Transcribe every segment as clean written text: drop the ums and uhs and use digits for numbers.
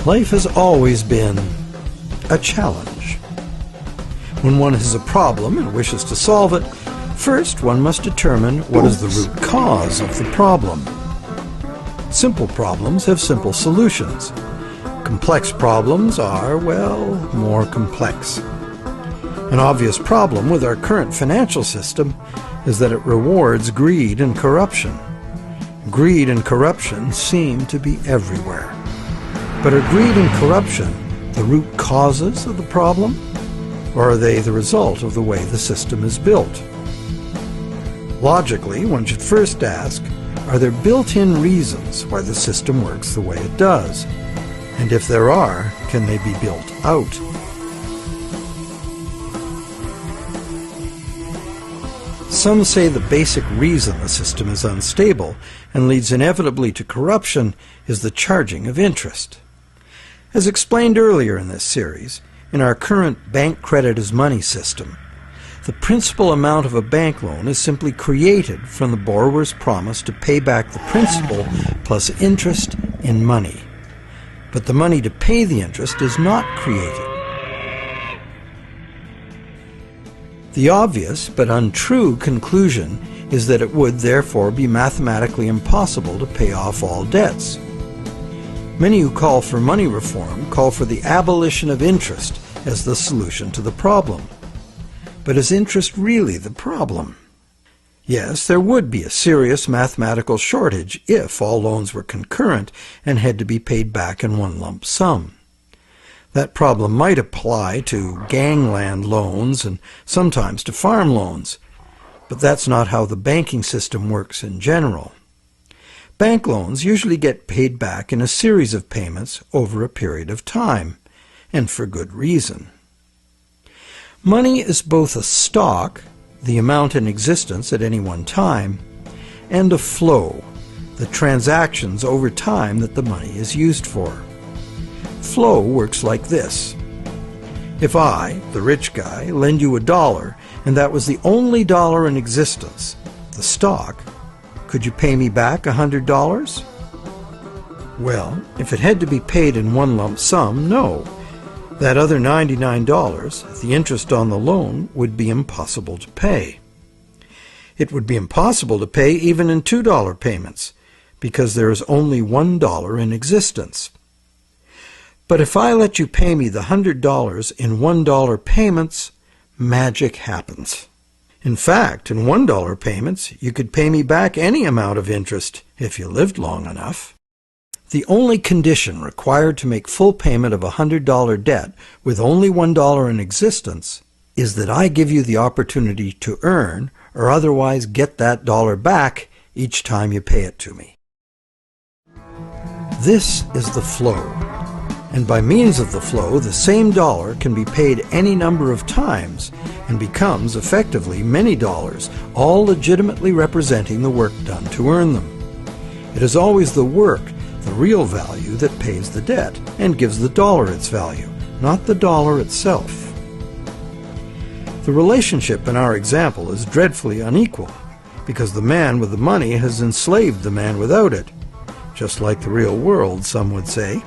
Life has always been a challenge. When one has a problem and wishes to solve it, first one must determine what is the root cause of the problem. Simple problems have simple solutions. Complex problems are, well, more complex. An obvious problem with our current financial system is that it rewards greed and corruption. Greed and corruption seem to be everywhere. But are greed and corruption the root causes of the problem, or are they the result of the way the system is built? Logically, one should first ask, are there built-in reasons why the system works the way it does? And if there are, can they be built out? Some say the basic reason the system is unstable and leads inevitably to corruption is the charging of interest. As explained earlier in this series, in our current bank credit as money system, the principal amount of a bank loan is simply created from the borrower's promise to pay back the principal plus interest in money. But the money to pay the interest is not created. The obvious but untrue conclusion is that it would therefore be mathematically impossible to pay off all debts. Many who call for money reform call for the abolition of interest as the solution to the problem. But is interest really the problem? Yes, there would be a serious mathematical shortage if all loans were concurrent and had to be paid back in one lump sum. That problem might apply to gangland loans and sometimes to farm loans, but that's not how the banking system works in general. Bank loans usually get paid back in a series of payments over a period of time, and for good reason. Money is both a stock, the amount in existence at any one time, and a flow, the transactions over time that the money is used for. Flow works like this. If I, the rich guy, lend you $1 and that was the only dollar in existence, the stock, could you pay me back $100? Well, if it had to be paid in one lump sum, no. That other $99, the interest on the loan, would be impossible to pay. It would be impossible to pay even in $2 payments, because there is only $1 in existence. But if I let you pay me the $100 in $1 payments, magic happens. In fact, in $1 payments, you could pay me back any amount of interest if you lived long enough. The only condition required to make full payment of a $100 debt with only $1 in existence is that I give you the opportunity to earn or otherwise get that dollar back each time you pay it to me. This is the flow, and by means of the flow, the same dollar can be paid any number of times and becomes effectively many dollars, all legitimately representing the work done to earn them. It is always the work, the real value, that pays the debt and gives the dollar its value, not the dollar itself. The relationship in our example is dreadfully unequal, because the man with the money has enslaved the man without it, just like the real world, some would say.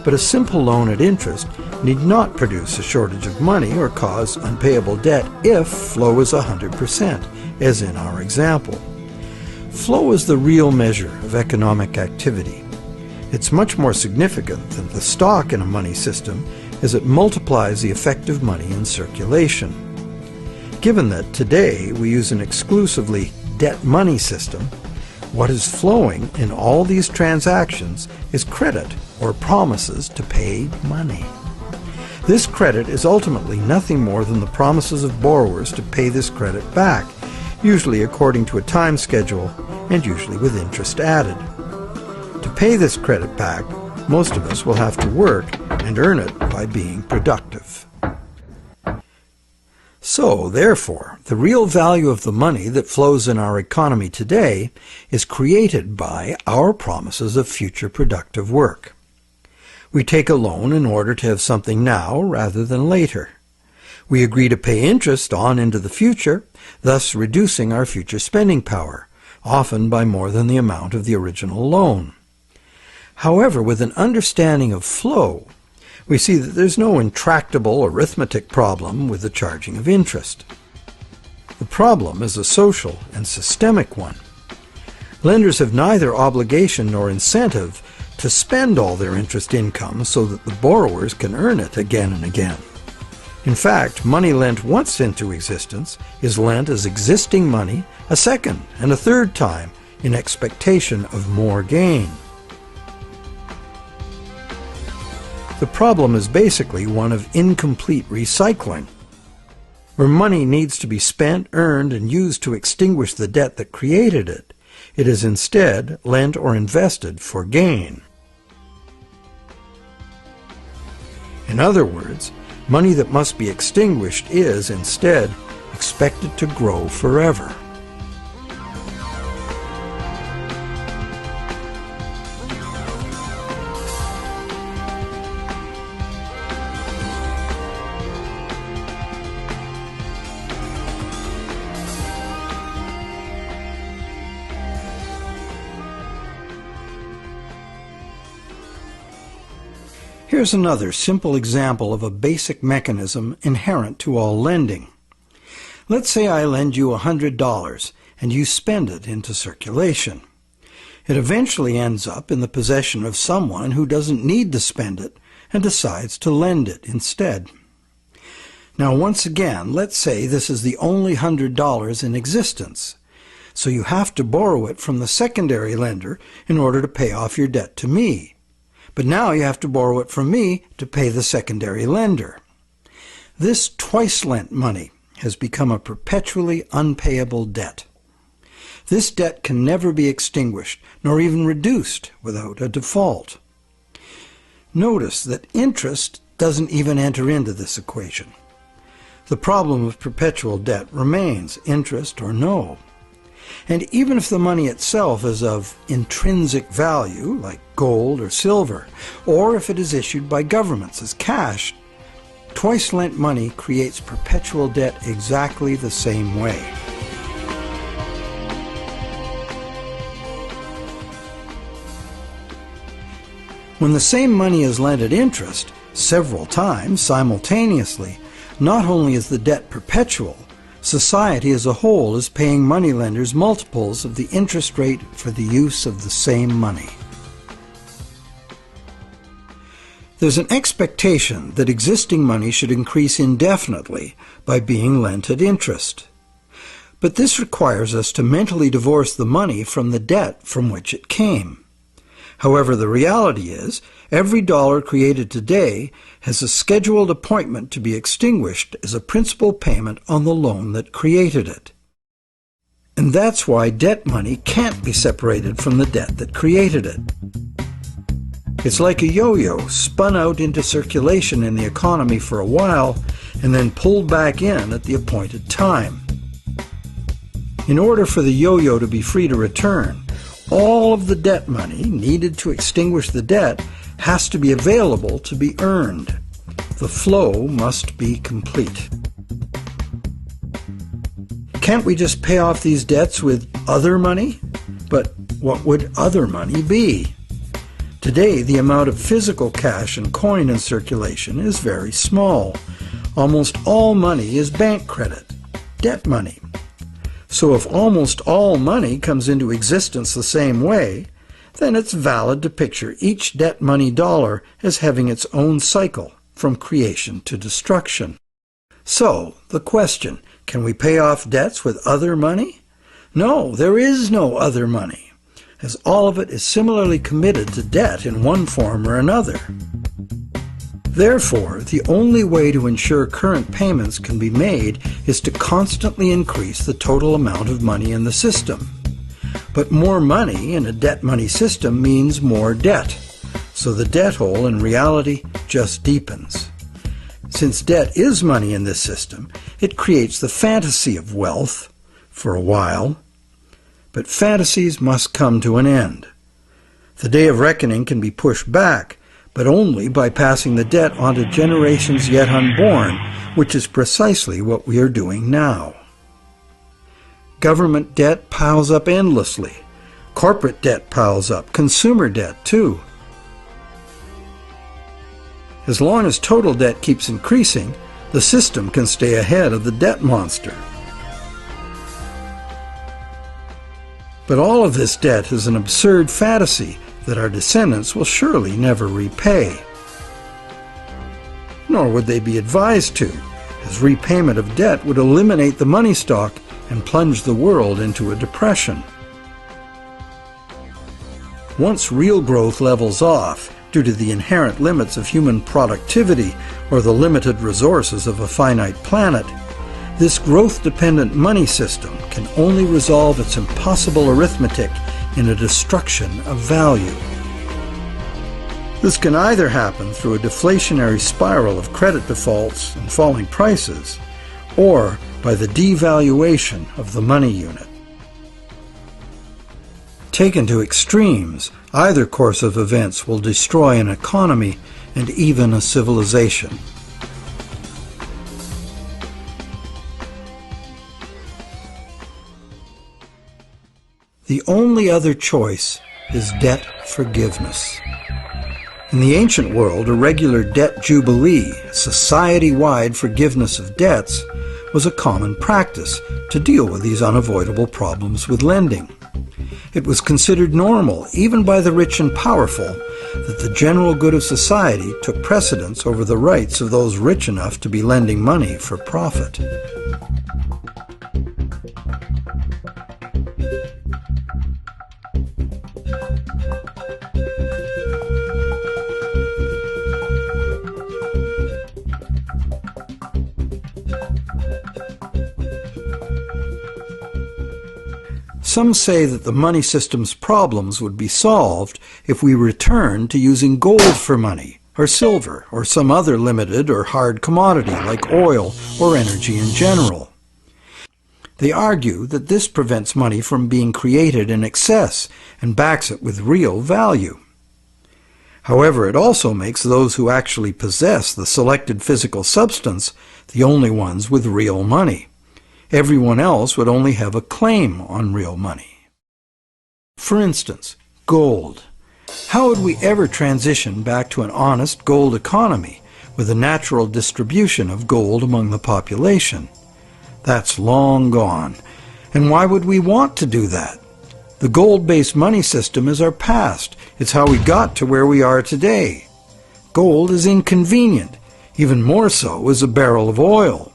But a simple loan at interest need not produce a shortage of money or cause unpayable debt if flow is 100%, as in our example. Flow is the real measure of economic activity. It's much more significant than the stock in a money system, as it multiplies the effective money in circulation. Given that today we use an exclusively debt money system, what is flowing in all these transactions is credit or promises to pay money. This credit is ultimately nothing more than the promises of borrowers to pay this credit back, usually according to a time schedule and usually with interest added. To pay this credit back, most of us will have to work and earn it by being productive. So, therefore, the real value of the money that flows in our economy today is created by our promises of future productive work. We take a loan in order to have something now rather than later. We agree to pay interest on into the future, thus reducing our future spending power, often by more than the amount of the original loan. However, with an understanding of flow, we see that there's no intractable arithmetic problem with the charging of interest. The problem is a social and systemic one. Lenders have neither obligation nor incentive to spend all their interest income so that the borrowers can earn it again and again. In fact, money lent once into existence is lent as existing money a second and a third time in expectation of more gain. The problem is basically one of incomplete recycling. Where money needs to be spent, earned, and used to extinguish the debt that created it, it is instead lent or invested for gain. In other words, money that must be extinguished is, instead, expected to grow forever. Here's another simple example of a basic mechanism inherent to all lending. Let's say I lend you $100 and you spend it into circulation. It eventually ends up in the possession of someone who doesn't need to spend it and decides to lend it instead. Now once again, let's say this is the only $100 in existence. So you have to borrow it from the secondary lender in order to pay off your debt to me. But now you have to borrow it from me to pay the secondary lender. This twice-lent money has become a perpetually unpayable debt. This debt can never be extinguished, nor even reduced without a default. Notice that interest doesn't even enter into this equation. The problem of perpetual debt remains, interest or no. And even if the money itself is of intrinsic value, like gold or silver, or if it is issued by governments as cash, twice-lent money creates perpetual debt exactly the same way. When the same money is lent at interest, several times simultaneously, not only is the debt perpetual, society as a whole is paying moneylenders multiples of the interest rate for the use of the same money. There's an expectation that existing money should increase indefinitely by being lent at interest. But this requires us to mentally divorce the money from the debt from which it came. However, the reality is, every dollar created today has a scheduled appointment to be extinguished as a principal payment on the loan that created it. And that's why debt money can't be separated from the debt that created it. It's like a yo-yo spun out into circulation in the economy for a while and then pulled back in at the appointed time. In order for the yo-yo to be free to return, all of the debt money needed to extinguish the debt has to be available to be earned. The flow must be complete. Can't we just pay off these debts with other money? But what would other money be? Today, the amount of physical cash and coin in circulation is very small. Almost all money is bank credit, debt money. So if almost all money comes into existence the same way, then it's valid to picture each debt money dollar as having its own cycle from creation to destruction. So, the question, can we pay off debts with other money? No, there is no other money, as all of it is similarly committed to debt in one form or another. Therefore, the only way to ensure current payments can be made is to constantly increase the total amount of money in the system. But more money in a debt money system means more debt, so the debt hole in reality just deepens. Since debt is money in this system, it creates the fantasy of wealth for a while, but fantasies must come to an end. The day of reckoning can be pushed back, but only by passing the debt on to generations yet unborn, which is precisely what we are doing now. Government debt piles up endlessly. Corporate debt piles up. Consumer debt, too. As long as total debt keeps increasing, the system can stay ahead of the debt monster. But all of this debt is an absurd fantasy that our descendants will surely never repay. Nor would they be advised to, as repayment of debt would eliminate the money stock and plunge the world into a depression. Once real growth levels off, due to the inherent limits of human productivity or the limited resources of a finite planet, this growth-dependent money system can only resolve its impossible arithmetic in a destruction of value. This can either happen through a deflationary spiral of credit defaults and falling prices, or by the devaluation of the money unit. Taken to extremes, either course of events will destroy an economy and even a civilization. The only other choice is debt forgiveness. In the ancient world, a regular debt jubilee, society-wide forgiveness of debts, was a common practice to deal with these unavoidable problems with lending. It was considered normal, even by the rich and powerful, that the general good of society took precedence over the rights of those rich enough to be lending money for profit. Some say that the money system's problems would be solved if we returned to using gold for money, or silver, or some other limited or hard commodity like oil or energy in general. They argue that this prevents money from being created in excess and backs it with real value. However, it also makes those who actually possess the selected physical substance the only ones with real money. Everyone else would only have a claim on real money. For instance, gold. How would we ever transition back to an honest gold economy with a natural distribution of gold among the population? That's long gone. And why would we want to do that? The gold-based money system is our past. It's how we got to where we are today. Gold is inconvenient. Even more so is a barrel of oil.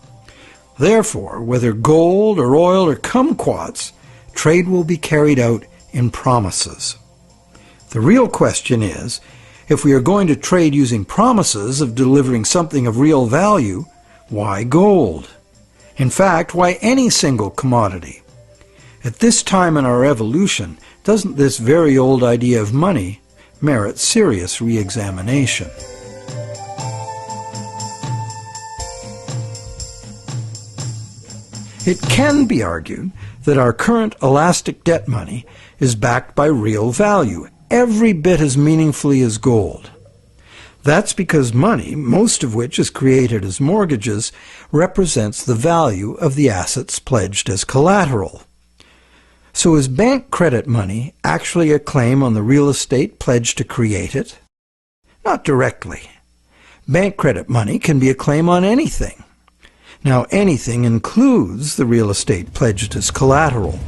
Therefore, whether gold or oil or kumquats, trade will be carried out in promises. The real question is, if we are going to trade using promises of delivering something of real value, why gold? In fact, why any single commodity? At this time in our evolution, doesn't this very old idea of money merit serious re-examination? It can be argued that our current elastic debt money is backed by real value, every bit as meaningfully as gold. That's because money, most of which is created as mortgages, represents the value of the assets pledged as collateral. So is bank credit money actually a claim on the real estate pledged to create it? Not directly. Bank credit money can be a claim on anything. Now, anything includes the real estate pledged as collateral,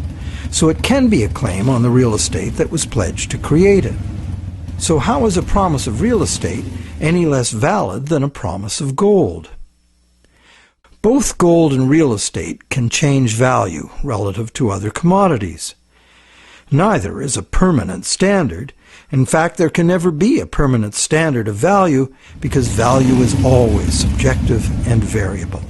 so it can be a claim on the real estate that was pledged to create it. So how is a promise of real estate any less valid than a promise of gold? Both gold and real estate can change value relative to other commodities. Neither is a permanent standard. In fact, there can never be a permanent standard of value because value is always subjective and variable.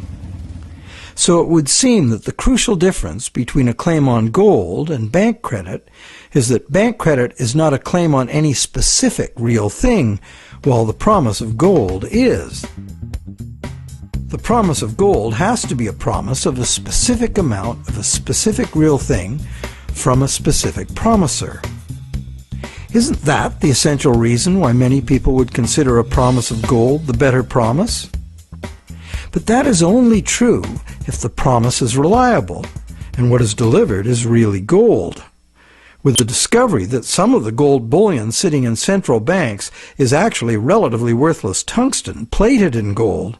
So it would seem that the crucial difference between a claim on gold and bank credit is that bank credit is not a claim on any specific real thing, while the promise of gold is. The promise of gold has to be a promise of a specific amount of a specific real thing from a specific promiser. Isn't that the essential reason why many people would consider a promise of gold the better promise? But that is only true if the promise is reliable and what is delivered is really gold. with the discovery that some of the gold bullion sitting in central banks is actually relatively worthless tungsten plated in gold,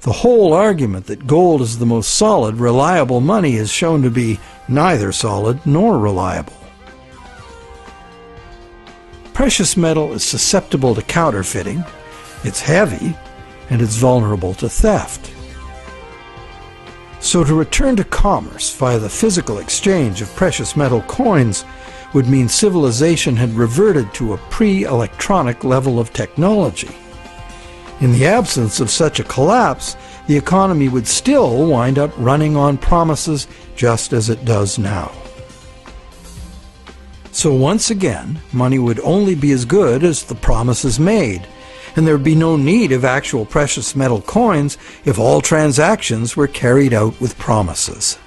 the whole argument that gold is the most solid, reliable money is shown to be neither solid nor reliable. Precious metal is susceptible to counterfeiting, it's heavy, and it's vulnerable to theft. So to return to commerce via the physical exchange of precious metal coins would mean civilization had reverted to a pre-electronic level of technology. In the absence of such a collapse, the economy would still wind up running on promises just as it does now. So once again, money would only be as good as the promises made, and there would be no need of actual precious metal coins if all transactions were carried out with promises.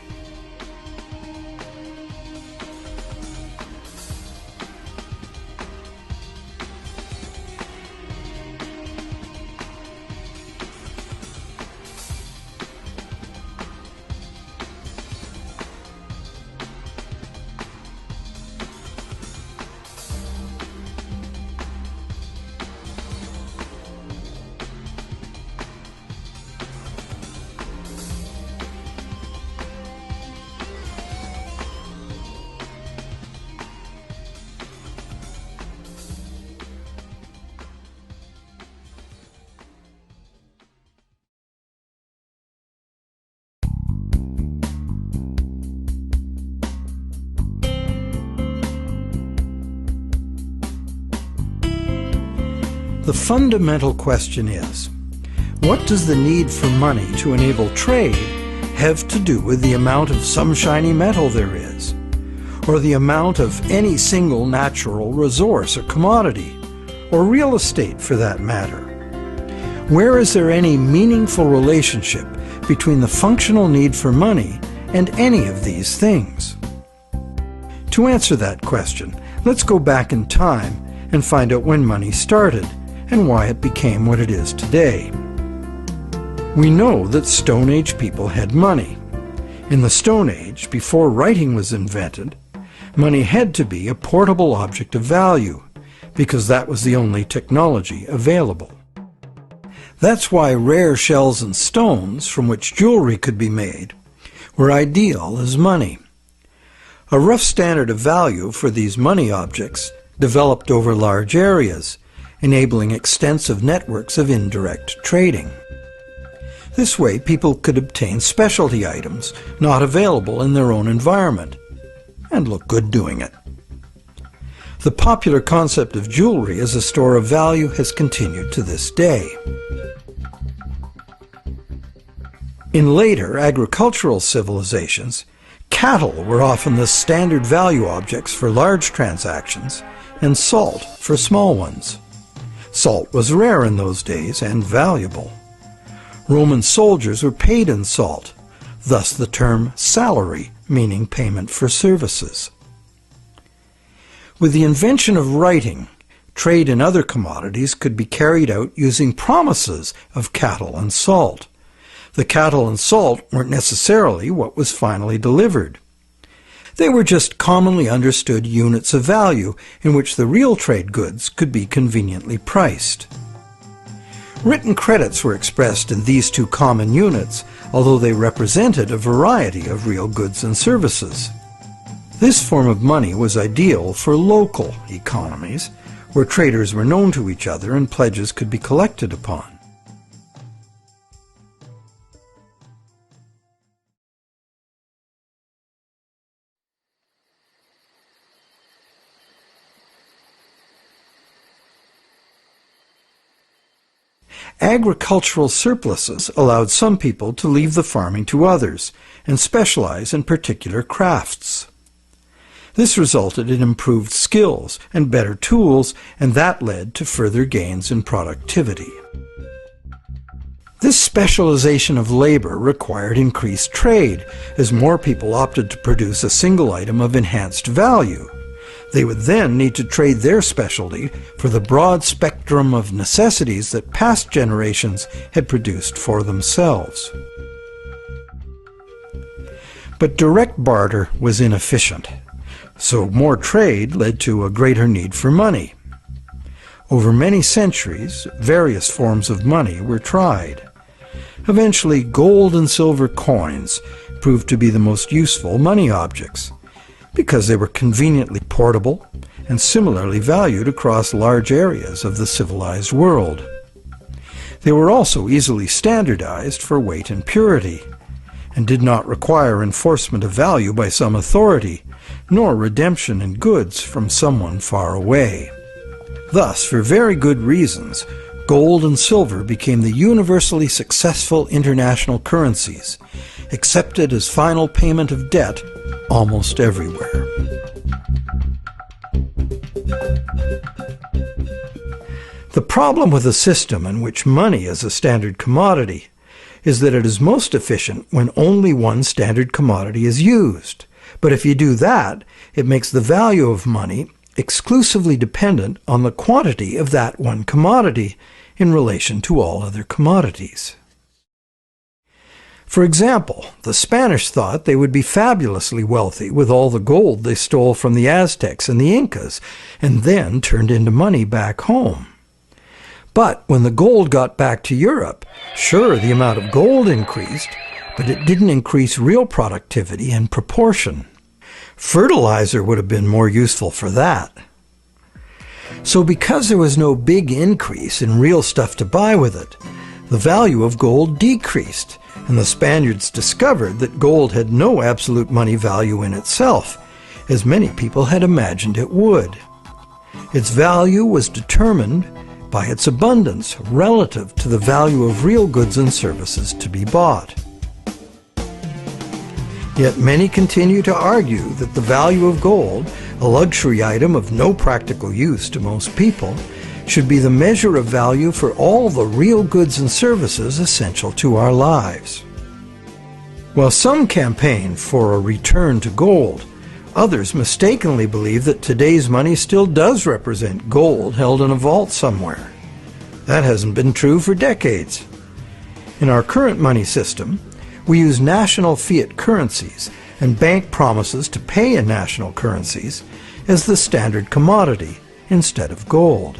The fundamental question is, what does the need for money to enable trade have to do with the amount of some shiny metal there is, or the amount of any single natural resource or commodity, or real estate for that matter? Where is there any meaningful relationship between the functional need for money and any of these things? To answer that question, let's go back in time and find out when money started and why it became what it is today. We know that Stone Age people had money. In the Stone Age, before writing was invented, money had to be a portable object of value, because that was the only technology available. That's why rare shells and stones, from which jewelry could be made, were ideal as money. A rough standard of value for these money objects developed over large areas, enabling extensive networks of indirect trading. This way, people could obtain specialty items not available in their own environment, and look good doing it. The popular concept of jewelry as a store of value has continued to this day. In later agricultural civilizations, cattle were often the standard value objects for large transactions, and salt for small ones. Salt was rare in those days and valuable. Roman soldiers were paid in salt, thus the term salary, meaning payment for services. With the invention of writing, trade in other commodities could be carried out using promises of cattle and salt. The cattle and salt weren't necessarily what was finally delivered. They were just commonly understood units of value in which the real trade goods could be conveniently priced. Written credits were expressed in these two common units, although they represented a variety of real goods and services. This form of money was ideal for local economies, where traders were known to each other and pledges could be collected upon. Agricultural surpluses allowed some people to leave the farming to others and specialize in particular crafts. This resulted in improved skills and better tools, and that led to further gains in productivity. This specialization of labor required increased trade, as more people opted to produce a single item of enhanced value. They would then need to trade their specialty for the broad spectrum of necessities that past generations had produced for themselves. But direct barter was inefficient. So more trade led to a greater need for money. Over many centuries, various forms of money were tried. Eventually, gold and silver coins proved to be the most useful money objects because they were conveniently portable and similarly valued across large areas of the civilized world. They were also easily standardized for weight and purity, and did not require enforcement of value by some authority, nor redemption in goods from someone far away. Thus, for very good reasons, gold and silver became the universally successful international currencies, accepted as final payment of debt almost everywhere. The problem with a system in which money is a standard commodity is that it is most efficient when only one standard commodity is used. But if you do that, it makes the value of money exclusively dependent on the quantity of that one commodity in relation to all other commodities. For example, the Spanish thought they would be fabulously wealthy with all the gold they stole from the Aztecs and the Incas, and then turned into money back home. But when the gold got back to Europe, sure, the amount of gold increased, but it didn't increase real productivity in proportion. Fertilizer would have been more useful for that. So because there was no big increase in real stuff to buy with it, the value of gold decreased, and the Spaniards discovered that gold had no absolute money value in itself, as many people had imagined it would. Its value was determined by its abundance relative to the value of real goods and services to be bought. Yet many continue to argue that the value of gold, a luxury item of no practical use to most people, should be the measure of value for all the real goods and services essential to our lives. While some campaign for a return to gold, others mistakenly believe that today's money still does represent gold held in a vault somewhere. That hasn't been true for decades. In our current money system, we use national fiat currencies and bank promises to pay in national currencies as the standard commodity instead of gold.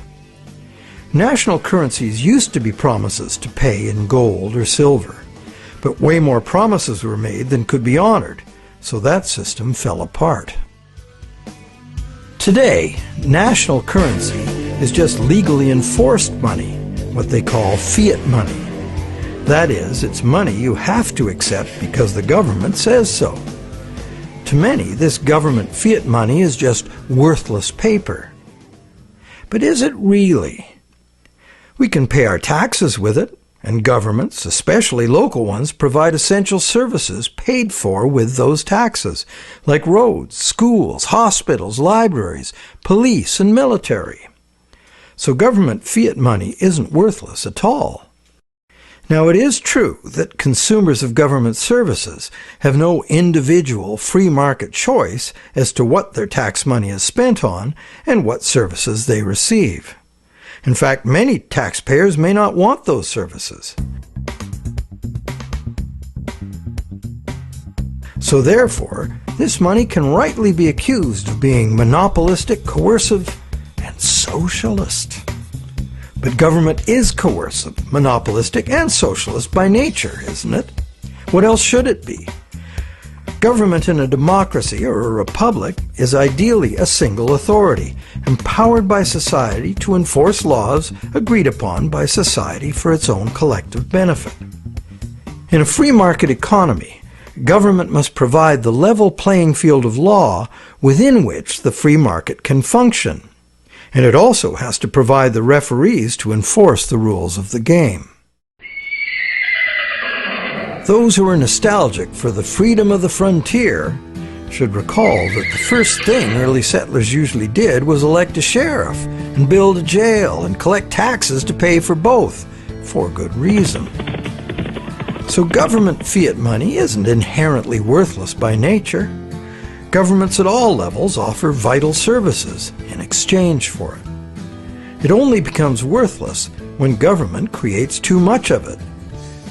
National currencies used to be promises to pay in gold or silver, but way more promises were made than could be honored, so that system fell apart. Today, national currency is just legally enforced money, what they call fiat money. That is, it's money you have to accept because the government says so. To many, this government fiat money is just worthless paper. But is it really? We can pay our taxes with it, and governments, especially local ones, provide essential services paid for with those taxes, like roads, schools, hospitals, libraries, police, and military. So government fiat money isn't worthless at all. Now, it is true that consumers of government services have no individual free market choice as to what their tax money is spent on and what services they receive. In fact, many taxpayers may not want those services. So therefore, this money can rightly be accused of being monopolistic, coercive, and socialist. But government is coercive, monopolistic, and socialist by nature, isn't it? What else should it be? Government in a democracy or a republic is ideally a single authority, empowered by society to enforce laws agreed upon by society for its own collective benefit. In a free market economy, government must provide the level playing field of law within which the free market can function. And it also has to provide the referees to enforce the rules of the game. Those who are nostalgic for the freedom of the frontier should recall that the first thing early settlers usually did was elect a sheriff and build a jail and collect taxes to pay for both, for good reason. So government fiat money isn't inherently worthless by nature. Governments at all levels offer vital services in exchange for it. It only becomes worthless when government creates too much of it,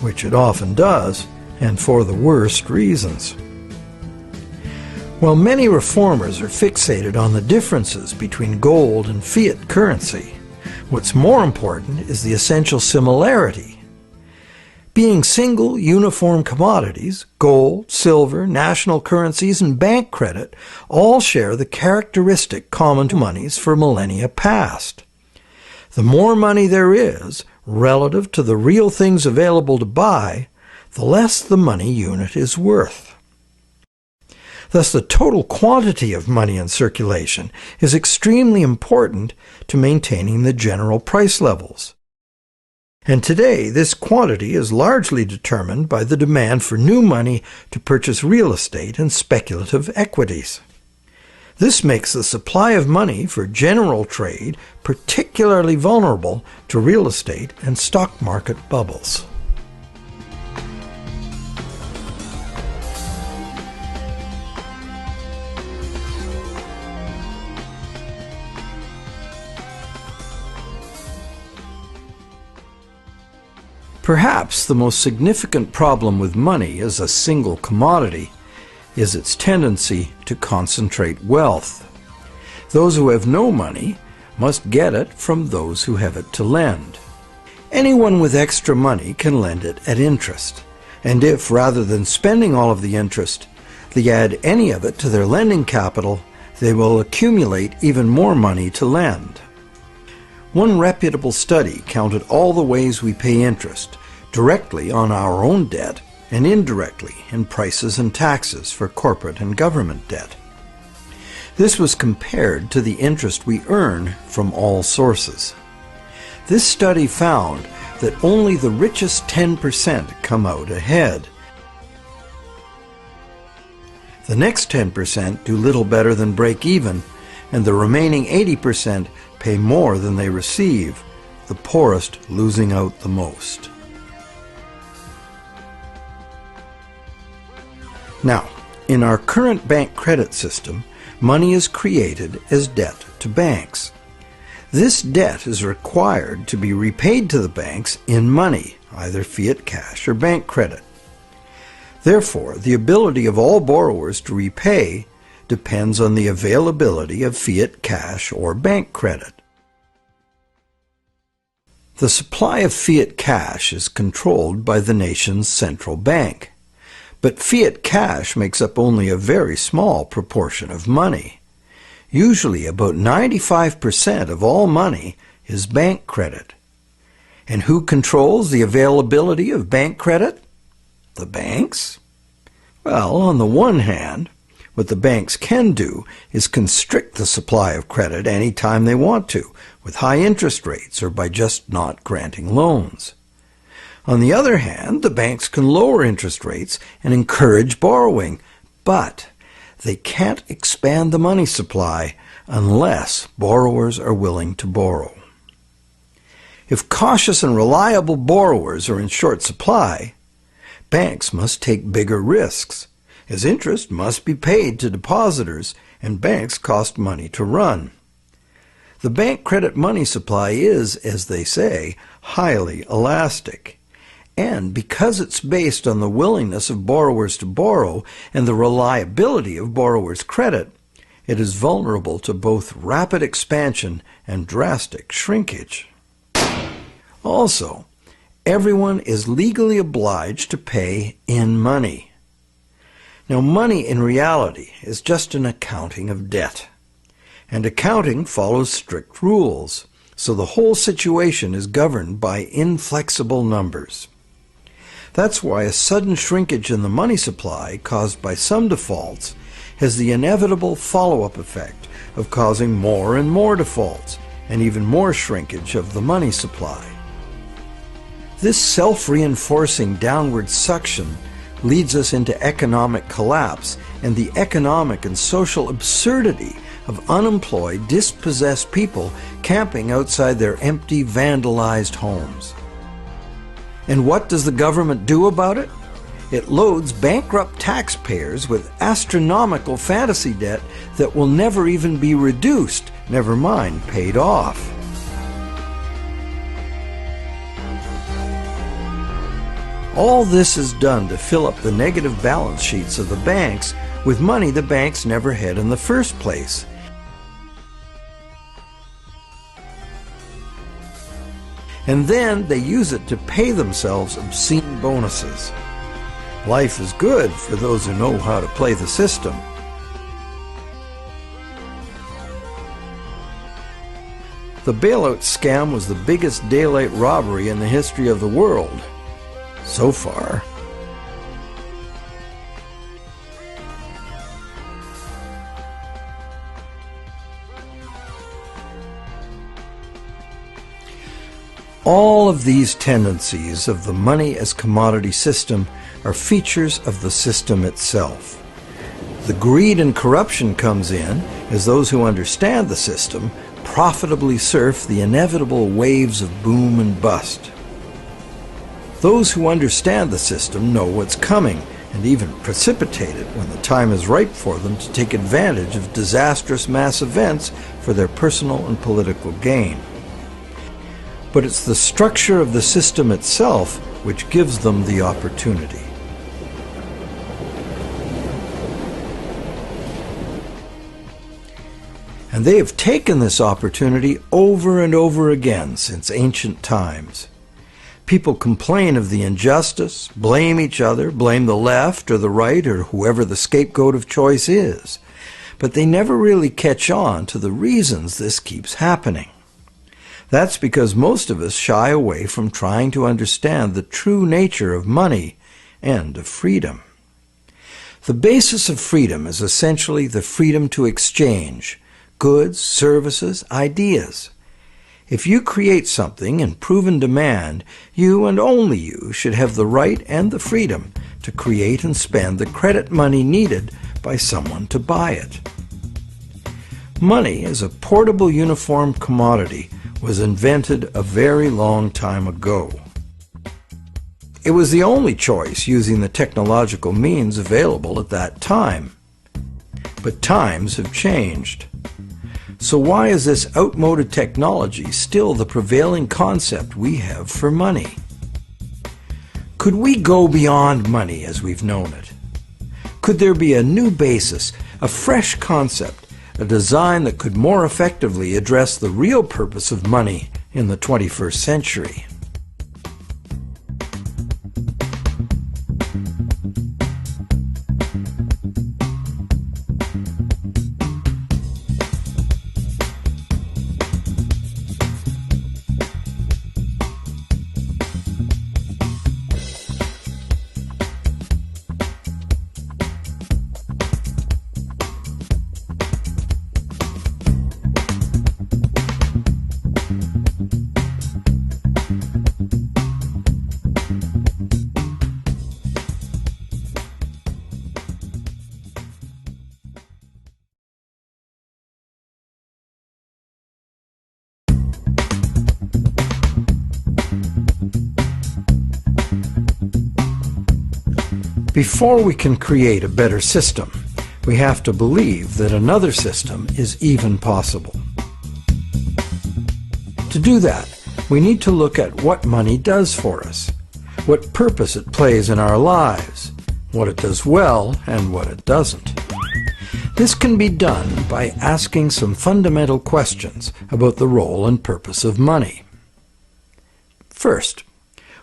which it often does, and for the worst reasons. While many reformers are fixated on the differences between gold and fiat currency, what's more important is the essential similarity. Being single, uniform commodities, gold, silver, national currencies, and bank credit all share the characteristic common to monies for millennia past. The more money there is, relative to the real things available to buy, the less the money unit is worth. Thus, the total quantity of money in circulation is extremely important to maintaining the general price levels. And today, this quantity is largely determined by the demand for new money to purchase real estate and speculative equities. This makes the supply of money for general trade particularly vulnerable to real estate and stock market bubbles. Perhaps the most significant problem with money as a single commodity is its tendency to concentrate wealth. Those who have no money must get it from those who have it to lend. Anyone with extra money can lend it at interest, and if, rather than spending all of the interest, they add any of it to their lending capital, they will accumulate even more money to lend. One reputable study counted all the ways we pay interest, directly on our own debt and indirectly in prices and taxes for corporate and government debt. This was compared to the interest we earn from all sources. This study found that only the richest 10% come out ahead. The next 10% do little better than break even, and the remaining 80% pay more than they receive, the poorest losing out the most. Now, in our current bank credit system, money is created as debt to banks. This debt is required to be repaid to the banks in money, either fiat cash or bank credit. Therefore, the ability of all borrowers to repay depends on the availability of fiat cash or bank credit. The supply of fiat cash is controlled by the nation's central bank, but fiat cash makes up only a very small proportion of money. Usually about 95% of all money is bank credit. And who controls the availability of bank credit? The banks? Well, on the one hand, what the banks can do is constrict the supply of credit any time they want to, with high interest rates or by just not granting loans. On the other hand, the banks can lower interest rates and encourage borrowing, but they can't expand the money supply unless borrowers are willing to borrow. If cautious and reliable borrowers are in short supply, banks must take bigger risks, as interest must be paid to depositors and banks cost money to run. The bank credit money supply is, as they say, highly elastic. And because it's based on the willingness of borrowers to borrow and the reliability of borrowers' credit, it is vulnerable to both rapid expansion and drastic shrinkage. Also, everyone is legally obliged to pay in money. Now, money in reality is just an accounting of debt, and accounting follows strict rules, so the whole situation is governed by inflexible numbers. That's why a sudden shrinkage in the money supply caused by some defaults has the inevitable follow-up effect of causing more and more defaults and even more shrinkage of the money supply. This self-reinforcing downward suction leads us into economic collapse and the economic and social absurdity of unemployed, dispossessed people camping outside their empty, vandalized homes. And what does the government do about it? It loads bankrupt taxpayers with astronomical fantasy debt that will never even be reduced, never mind paid off. All this is done to fill up the negative balance sheets of the banks with money the banks never had in the first place. And then they use it to pay themselves obscene bonuses. Life is good for those who know how to play the system. The bailout scam was the biggest daylight robbery in the history of the world. So far. All of these tendencies of the money as commodity system are features of the system itself. The greed and corruption comes in as those who understand the system profitably surf the inevitable waves of boom and bust. Those who understand the system know what's coming and even precipitate it when the time is ripe for them to take advantage of disastrous mass events for their personal and political gain. But it's the structure of the system itself which gives them the opportunity. And they have taken this opportunity over and over again since ancient times. People complain of the injustice, blame each other, blame the left or the right or whoever the scapegoat of choice is. But they never really catch on to the reasons this keeps happening. That's because most of us shy away from trying to understand the true nature of money and of freedom. The basis of freedom is essentially the freedom to exchange goods, services, ideas. If you create something in proven demand, you and only you should have the right and the freedom to create and spend the credit money needed by someone to buy it. Money as a portable uniform commodity was invented a very long time ago. It was the only choice using the technological means available at that time. But times have changed. So why is this outmoded technology still the prevailing concept we have for money? Could we go beyond money as we've known it? Could there be a new basis, a fresh concept, a design that could more effectively address the real purpose of money in the 21st century? Before we can create a better system, we have to believe that another system is even possible. To do that, we need to look at what money does for us, what purpose it plays in our lives, what it does well and what it doesn't. This can be done by asking some fundamental questions about the role and purpose of money. First,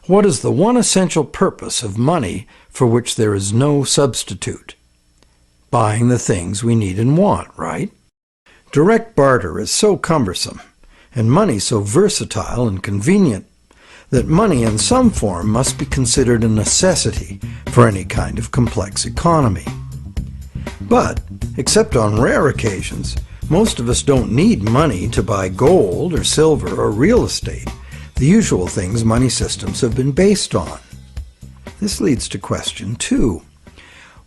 what is the one essential purpose of money for which there is no substitute? Buying the things we need and want, right? Direct barter is so cumbersome, and money so versatile and convenient, that money in some form must be considered a necessity for any kind of complex economy. But, except on rare occasions, most of us don't need money to buy gold or silver or real estate, the usual things money systems have been based on. This leads to question 2.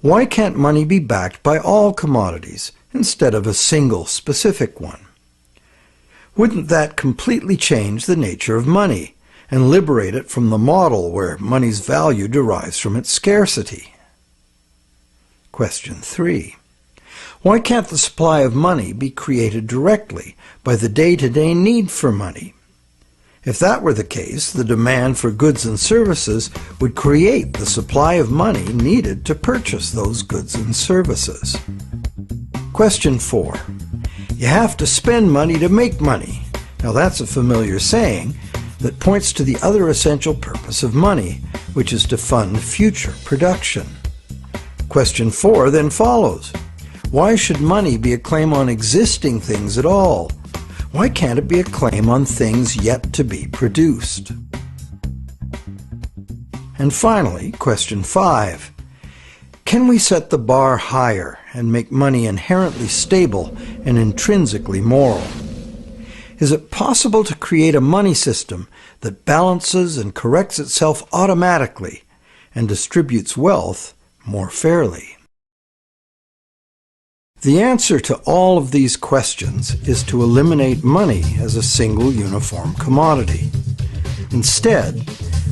Why can't money be backed by all commodities instead of a single specific one? Wouldn't that completely change the nature of money and liberate it from the model where money's value derives from its scarcity? Question 3. Why can't the supply of money be created directly by the day-to-day need for money? If that were the case, the demand for goods and services would create the supply of money needed to purchase those goods and services. Question 4. You have to spend money to make money. Now that's a familiar saying that points to the other essential purpose of money, which is to fund future production. Question 4 then follows. Why should money be a claim on existing things at all? Why can't it be a claim on things yet to be produced? And finally, question 5. Can we set the bar higher and make money inherently stable and intrinsically moral? Is it possible to create a money system that balances and corrects itself automatically and distributes wealth more fairly? The answer to all of these questions is to eliminate money as a single uniform commodity. Instead,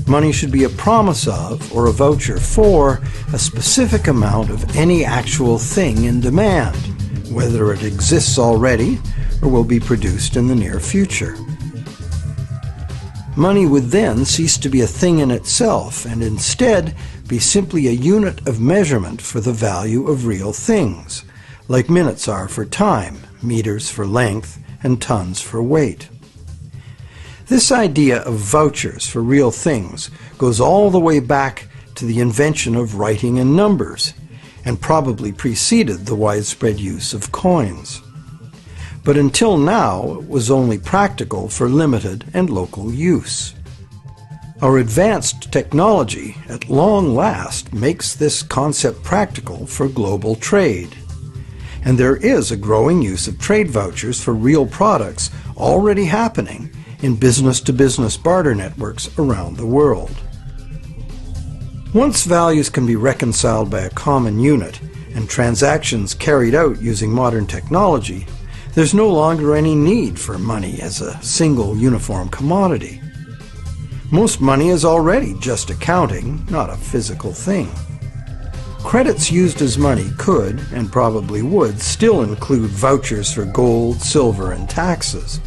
money should be a promise of or a voucher for a specific amount of any actual thing in demand, whether it exists already or will be produced in the near future. Money would then cease to be a thing in itself and instead be simply a unit of measurement for the value of real things, like minutes are for time, meters for length, and tons for weight. This idea of vouchers for real things goes all the way back to the invention of writing in numbers, and probably preceded the widespread use of coins. But until now, it was only practical for limited and local use. Our advanced technology, at long last, makes this concept practical for global trade. And there is a growing use of trade vouchers for real products already happening in business-to-business barter networks around the world. Once values can be reconciled by a common unit and transactions carried out using modern technology, there's no longer any need for money as a single uniform commodity. Most money is already just accounting, not a physical thing. Credits used as money could, and probably would, still include vouchers for gold, silver, and taxes.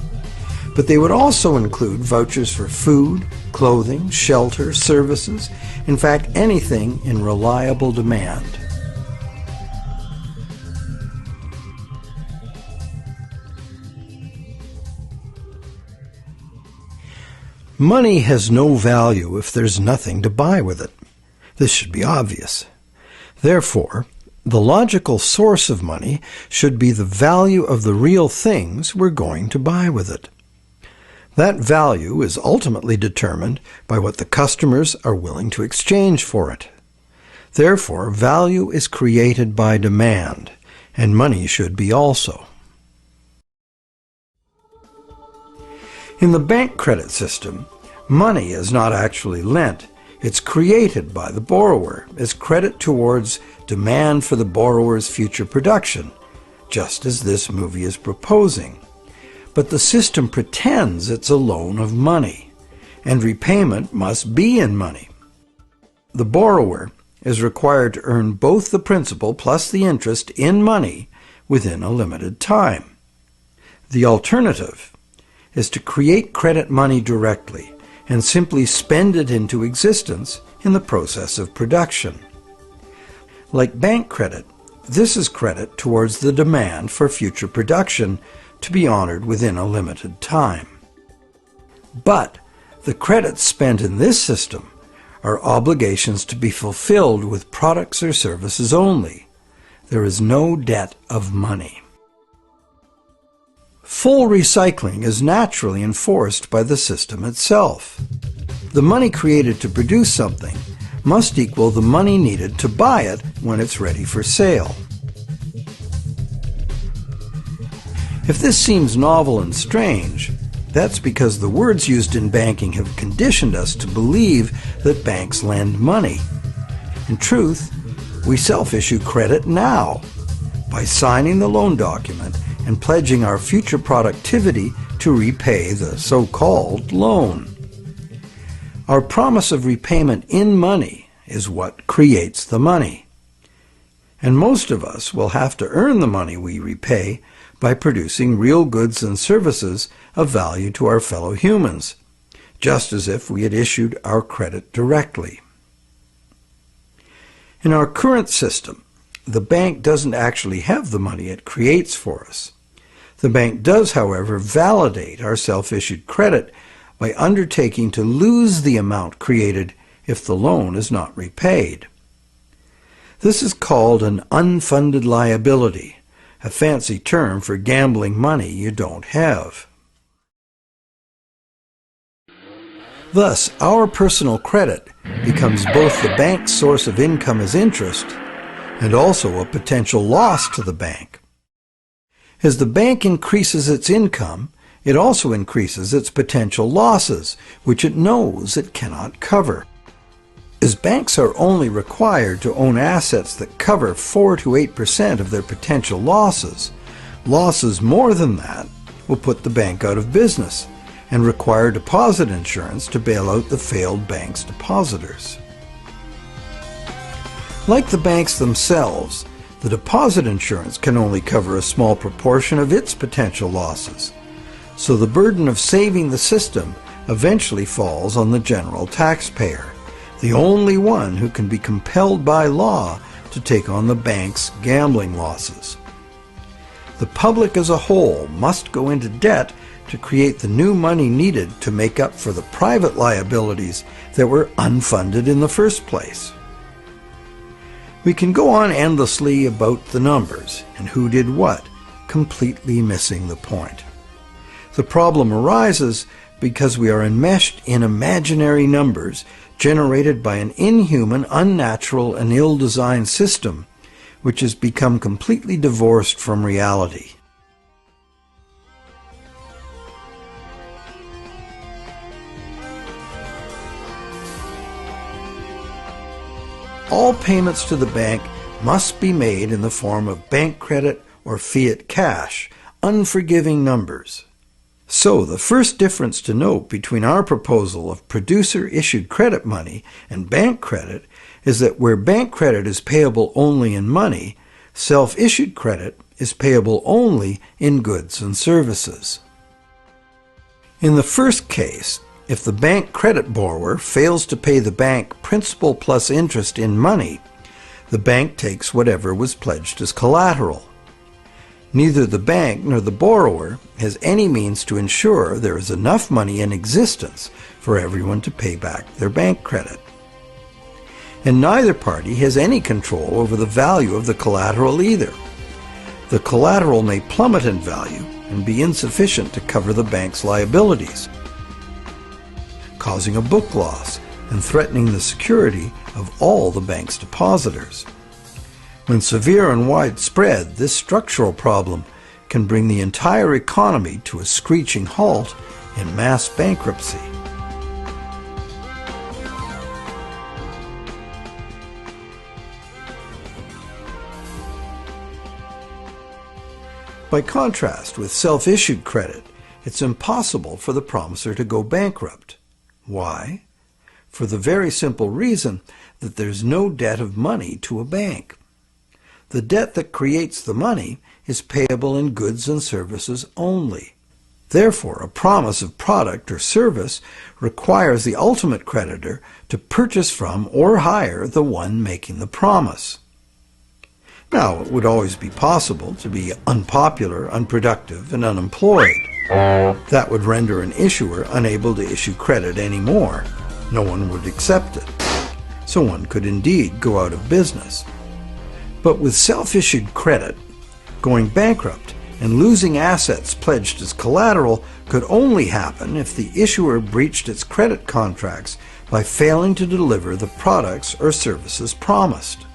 But they would also include vouchers for food, clothing, shelter, services, in fact anything in reliable demand. Money has no value if there's nothing to buy with it. This should be obvious. Therefore, the logical source of money should be the value of the real things we're going to buy with it. That value is ultimately determined by what the customers are willing to exchange for it. Therefore, value is created by demand, and money should be also. In the bank credit system, money is not actually lent. It's created by the borrower as credit towards demand for the borrower's future production, just as this movie is proposing. But the system pretends it's a loan of money, and repayment must be in money. The borrower is required to earn both the principal plus the interest in money within a limited time. The alternative is to create credit money directly and simply spend it into existence in the process of production. Like bank credit, this is credit towards the demand for future production to be honored within a limited time. But the credits spent in this system are obligations to be fulfilled with products or services only. There is no debt of money. Full recycling is naturally enforced by the system itself. The money created to produce something must equal the money needed to buy it when it's ready for sale. If this seems novel and strange, that's because the words used in banking have conditioned us to believe that banks lend money. In truth, we self-issue credit now by signing the loan document and pledging our future productivity to repay the so-called loan. Our promise of repayment in money is what creates the money. And most of us will have to earn the money we repay by producing real goods and services of value to our fellow humans, just as if we had issued our credit directly. In our current system, the bank doesn't actually have the money it creates for us. The bank does, however, validate our self-issued credit by undertaking to lose the amount created if the loan is not repaid. This is called an unfunded liability, a fancy term for gambling money you don't have. Thus, our personal credit becomes both the bank's source of income as interest and also a potential loss to the bank. As the bank increases its income, it also increases its potential losses, which it knows it cannot cover. As banks are only required to own assets that cover 4 to 8% of their potential losses, losses more than that will put the bank out of business and require deposit insurance to bail out the failed bank's depositors. Like the banks themselves, the deposit insurance can only cover a small proportion of its potential losses, so the burden of saving the system eventually falls on the general taxpayer, the only one who can be compelled by law to take on the bank's gambling losses. The public as a whole must go into debt to create the new money needed to make up for the private liabilities that were unfunded in the first place. We can go on endlessly about the numbers and who did what, completely missing the point. The problem arises because we are enmeshed in imaginary numbers generated by an inhuman, unnatural, and ill-designed system which has become completely divorced from reality. All payments to the bank must be made in the form of bank credit or fiat cash, unforgiving numbers. So the first difference to note between our proposal of producer-issued credit money and bank credit is that where bank credit is payable only in money, self-issued credit is payable only in goods and services. In the first case, if the bank credit borrower fails to pay the bank principal plus interest in money, the bank takes whatever was pledged as collateral. Neither the bank nor the borrower has any means to ensure there is enough money in existence for everyone to pay back their bank credit. And neither party has any control over the value of the collateral either. The collateral may plummet in value and be insufficient to cover the bank's liabilities, causing a book loss and threatening the security of all the bank's depositors. When severe and widespread, this structural problem can bring the entire economy to a screeching halt in mass bankruptcy. By contrast with self-issued credit, it's impossible for the promisor to go bankrupt. Why? For the very simple reason that there's no debt of money to a bank. The debt that creates the money is payable in goods and services only. Therefore, a promise of product or service requires the ultimate creditor to purchase from or hire the one making the promise. Now, it would always be possible to be unpopular, unproductive, and unemployed. That would render an issuer unable to issue credit anymore. No one would accept it. So one could indeed go out of business. But with self-issued credit, going bankrupt and losing assets pledged as collateral could only happen if the issuer breached its credit contracts by failing to deliver the products or services promised.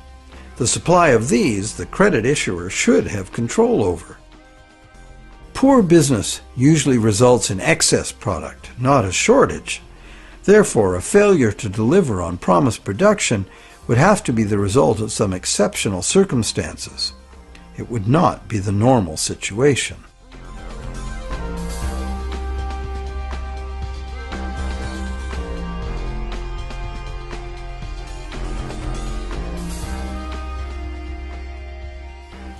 The supply of these the credit issuer should have control over. Poor business usually results in excess product, not a shortage. Therefore, a failure to deliver on promised production would have to be the result of some exceptional circumstances. It would not be the normal situation.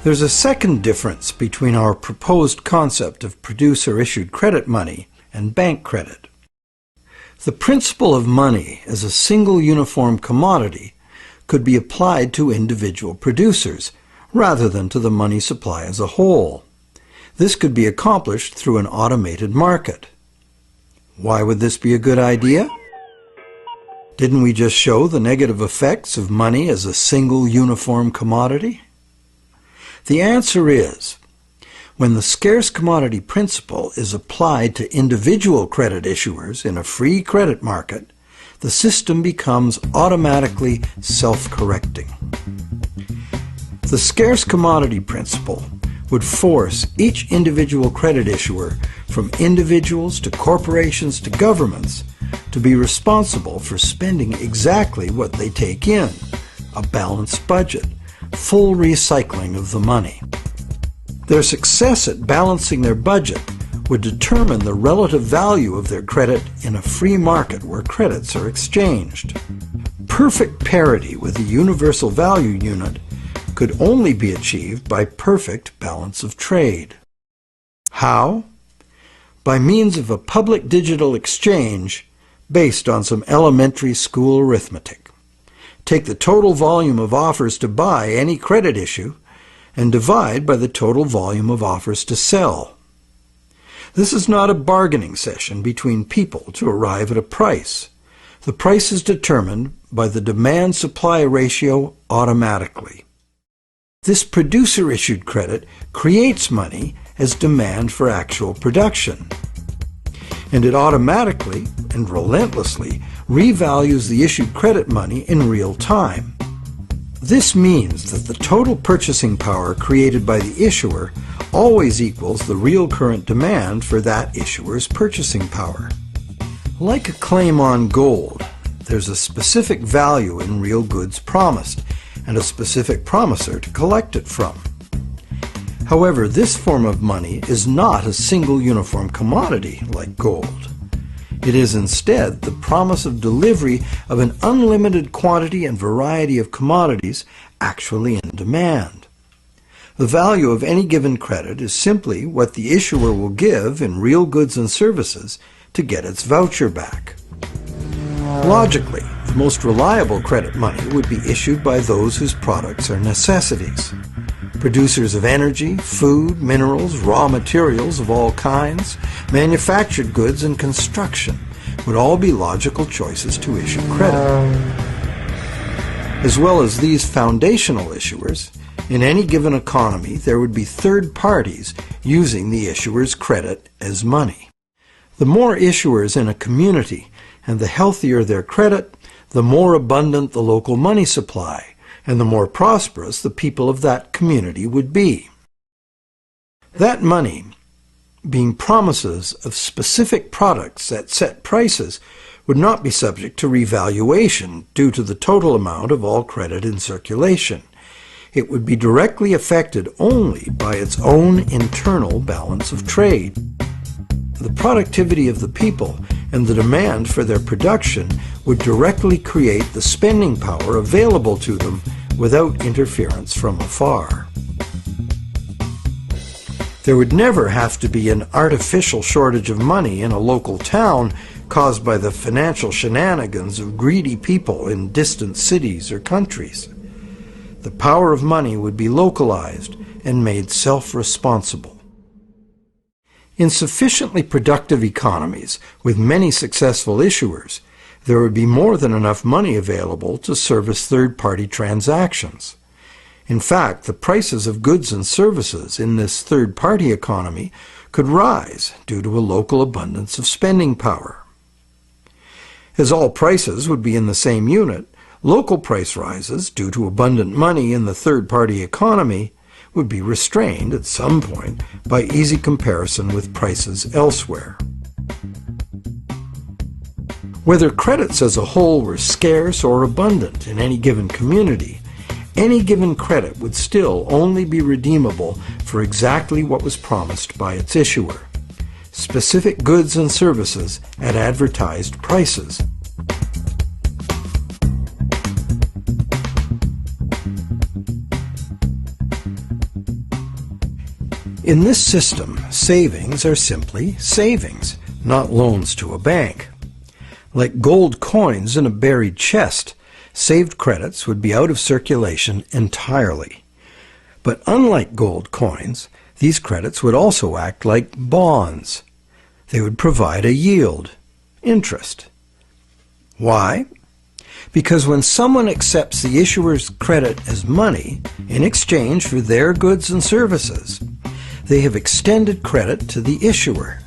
There's a second difference between our proposed concept of producer-issued credit money and bank credit. The principle of money as a single uniform commodity could be applied to individual producers rather than to the money supply as a whole. This could be accomplished through an automated market. Why would this be a good idea? Didn't we just show the negative effects of money as a single uniform commodity? The answer is, when the scarce commodity principle is applied to individual credit issuers in a free credit market, the system becomes automatically self-correcting. The scarce commodity principle would force each individual credit issuer, from individuals to corporations to governments, to be responsible for spending exactly what they take in, a balanced budget, full recycling of the money. Their success at balancing their budget would determine the relative value of their credit in a free market where credits are exchanged. Perfect parity with a universal value unit could only be achieved by perfect balance of trade. How? By means of a public digital exchange based on some elementary school arithmetic. Take the total volume of offers to buy any credit issue and divide by the total volume of offers to sell. This is not a bargaining session between people to arrive at a price. The price is determined by the demand-supply ratio automatically. This producer-issued credit creates money as demand for actual production, and it automatically and relentlessly revalues the issued credit money in real time. This means that the total purchasing power created by the issuer always equals the real current demand for that issuer's purchasing power. Like a claim on gold, there's a specific value in real goods promised, and a specific promiser to collect it from. However, this form of money is not a single uniform commodity like gold. It is instead the promise of delivery of an unlimited quantity and variety of commodities actually in demand. The value of any given credit is simply what the issuer will give in real goods and services to get its voucher back. Logically, the most reliable credit money would be issued by those whose products are necessities. Producers of energy, food, minerals, raw materials of all kinds, manufactured goods, and construction would all be logical choices to issue credit. As well as these foundational issuers, in any given economy there would be third parties using the issuer's credit as money. The more issuers in a community and the healthier their credit, the more abundant the local money supply, and the more prosperous the people of that community would be. That money, being promises of specific products at set prices, would not be subject to revaluation due to the total amount of all credit in circulation. It would be directly affected only by its own internal balance of trade. The productivity of the people and the demand for their production would directly create the spending power available to them without interference from afar. There would never have to be an artificial shortage of money in a local town caused by the financial shenanigans of greedy people in distant cities or countries. The power of money would be localized and made self-responsible. In sufficiently productive economies with many successful issuers, there would be more than enough money available to service third-party transactions. In fact, the prices of goods and services in this third-party economy could rise due to a local abundance of spending power. As all prices would be in the same unit, local price rises due to abundant money in the third-party economy would be restrained at some point by easy comparison with prices elsewhere. Whether credits as a whole were scarce or abundant in any given community, any given credit would still only be redeemable for exactly what was promised by its issuer: specific goods and services at advertised prices. In this system, savings are simply savings, not loans to a bank. Like gold coins in a buried chest, saved credits would be out of circulation entirely. But unlike gold coins, these credits would also act like bonds. They would provide a yield, interest. Why? Because when someone accepts the issuer's credit as money in exchange for their goods and services, they have extended credit to the issuer.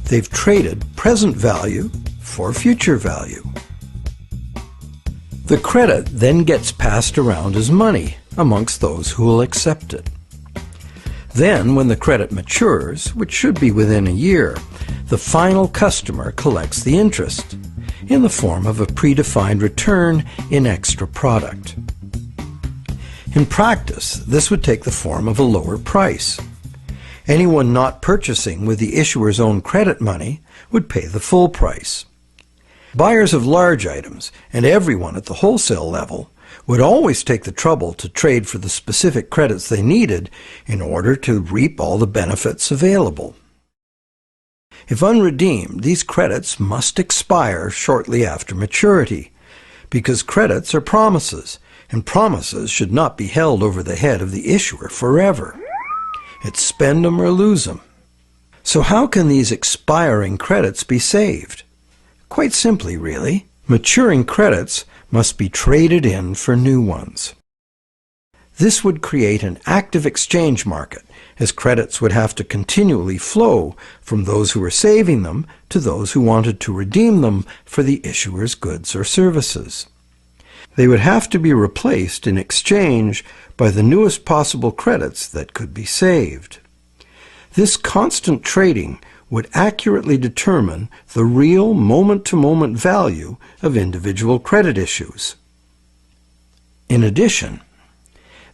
They've traded present value for future value. The credit then gets passed around as money amongst those who will accept it. Then, when the credit matures, which should be within a year, the final customer collects the interest in the form of a predefined return in extra product. In practice, this would take the form of a lower price. Anyone not purchasing with the issuer's own credit money would pay the full price. Buyers of large items, and everyone at the wholesale level, would always take the trouble to trade for the specific credits they needed in order to reap all the benefits available. If unredeemed, these credits must expire shortly after maturity, because credits are promises, and promises should not be held over the head of the issuer forever. It's spend 'em or lose 'em. So how can these expiring credits be saved? Quite simply, really. Maturing credits must be traded in for new ones. This would create an active exchange market, as credits would have to continually flow from those who were saving them to those who wanted to redeem them for the issuer's goods or services. They would have to be replaced in exchange by the newest possible credits that could be saved. This constant trading would accurately determine the real moment-to-moment value of individual credit issues. In addition,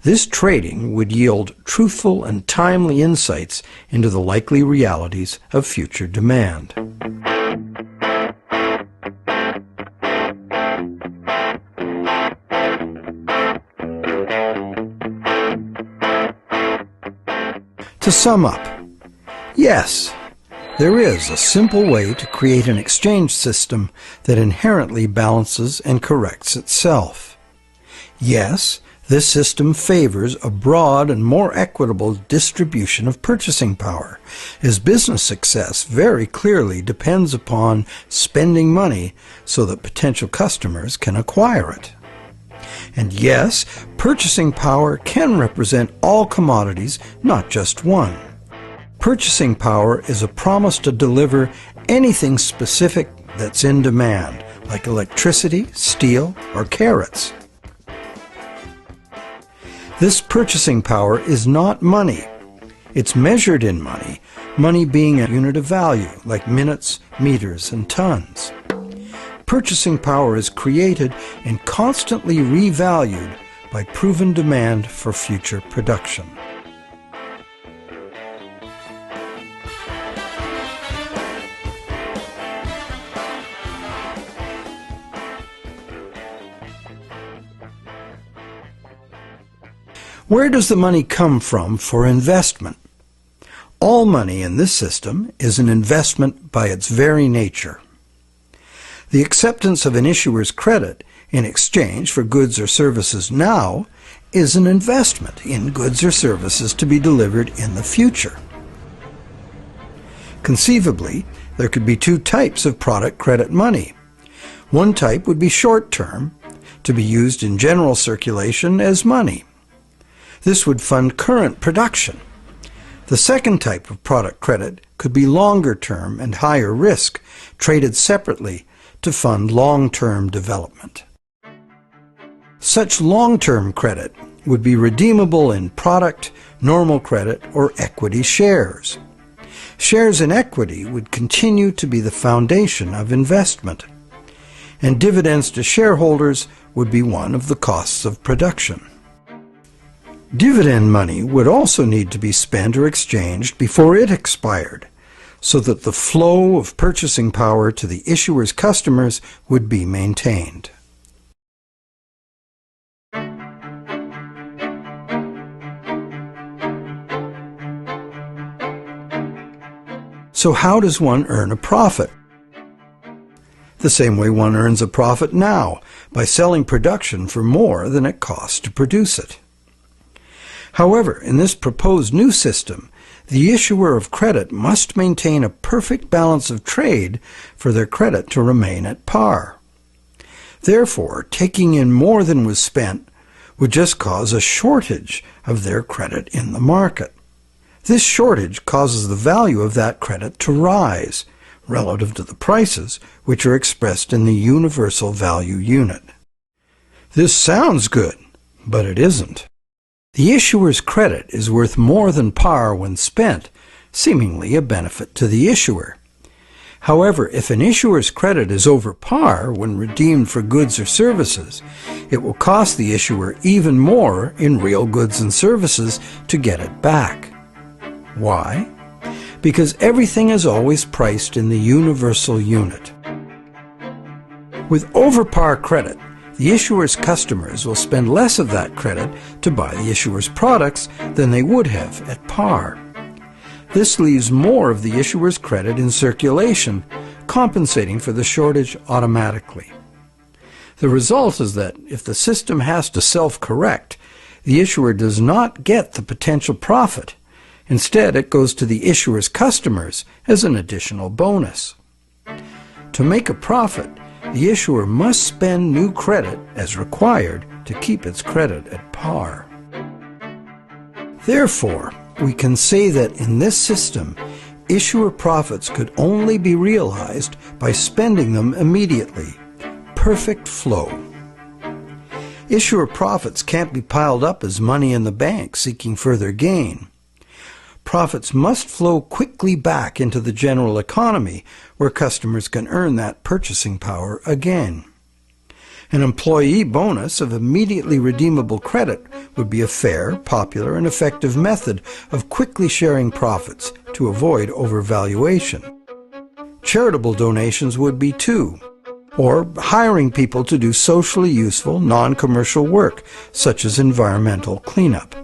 this trading would yield truthful and timely insights into the likely realities of future demand. To sum up, yes, there is a simple way to create an exchange system that inherently balances and corrects itself. Yes, this system favors a broad and more equitable distribution of purchasing power, as business success very clearly depends upon spending money so that potential customers can acquire it. And yes, purchasing power can represent all commodities, not just one. Purchasing power is a promise to deliver anything specific that's in demand, like electricity, steel, or carrots. This purchasing power is not money. It's measured in money, money being a unit of value, like minutes, meters, and tons. Purchasing power is created and constantly revalued by proven demand for future production. Where does the money come from for investment? All money in this system is an investment by its very nature. The acceptance of an issuer's credit in exchange for goods or services now is an investment in goods or services to be delivered in the future. Conceivably, there could be two types of product credit money. One type would be short-term, to be used in general circulation as money. This would fund current production. The second type of product credit could be longer term and higher risk, traded separately to fund long-term development. Such long-term credit would be redeemable in product, normal credit, or equity shares. Shares in equity would continue to be the foundation of investment, and dividends to shareholders would be one of the costs of production. Dividend money would also need to be spent or exchanged before it expired, so that the flow of purchasing power to the issuer's customers would be maintained. So how does one earn a profit? the same way one earns a profit now by selling production for more than it costs to produce it. However, in this proposed new system, the issuer of credit must maintain a perfect balance of trade for their credit to remain at par. Therefore, taking in more than was spent would just cause a shortage of their credit in the market. This shortage causes the value of that credit to rise relative to the prices which are expressed in the universal value unit. This sounds good, but it isn't. The issuer's credit is worth more than par when spent, seemingly a benefit to the issuer. However, if an issuer's credit is over par when redeemed for goods or services, it will cost the issuer even more in real goods and services to get it back. Why? Because everything is always priced in the universal unit. With over-par credit, the issuer's customers will spend less of that credit to buy the issuer's products than they would have at par. This leaves more of the issuer's credit in circulation, compensating for the shortage automatically. The result is that if the system has to self-correct, the issuer does not get the potential profit. Instead, it goes to the issuer's customers as an additional bonus. To make a profit, the issuer must spend new credit as required to keep its credit at par. Therefore, we can say that in this system, issuer profits could only be realized by spending them immediately. Perfect flow. Issuer profits can't be piled up as money in the bank seeking further gain. Profits must flow quickly back into the general economy where customers can earn that purchasing power again. An employee bonus of immediately redeemable credit would be a fair, popular, and effective method of quickly sharing profits to avoid overvaluation. Charitable donations would be too, or hiring people to do socially useful, non-commercial work, such as environmental cleanup.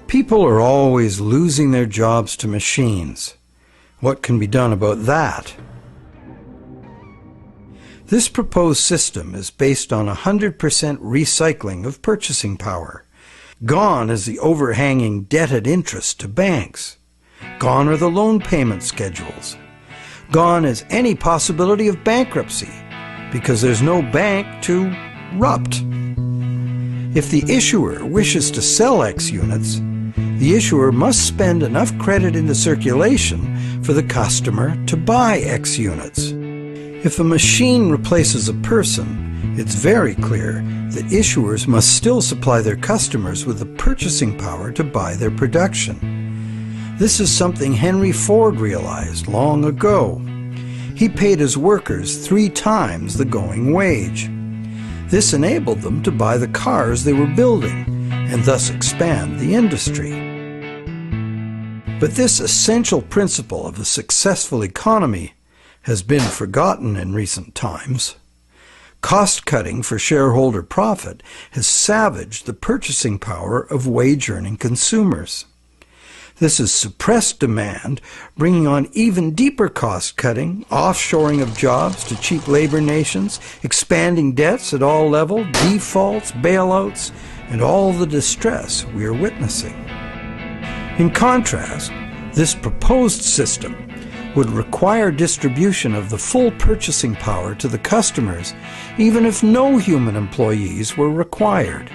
People are always losing their jobs to machines. What can be done about that? This proposed system is based on 100% recycling of purchasing power. Gone is the overhanging debt at interest to banks. Gone are the loan payment schedules. Gone is any possibility of bankruptcy, because there's no bank to rupt. If the issuer wishes to sell X units, the issuer must spend enough credit into circulation for the customer to buy X units. If a machine replaces a person, it's very clear that issuers must still supply their customers with the purchasing power to buy their production. This is something Henry Ford realized long ago. He paid his workers 3 times the going wage. This enabled them to buy the cars they were building and thus expand the industry. But this essential principle of a successful economy has been forgotten in recent times. Cost-cutting for shareholder profit has savaged the purchasing power of wage-earning consumers. This has suppressed demand, bringing on even deeper cost-cutting, offshoring of jobs to cheap labor nations, expanding debts at all levels, defaults, bailouts, and all the distress we are witnessing. In contrast, this proposed system would require distribution of the full purchasing power to the customers, even if no human employees were required.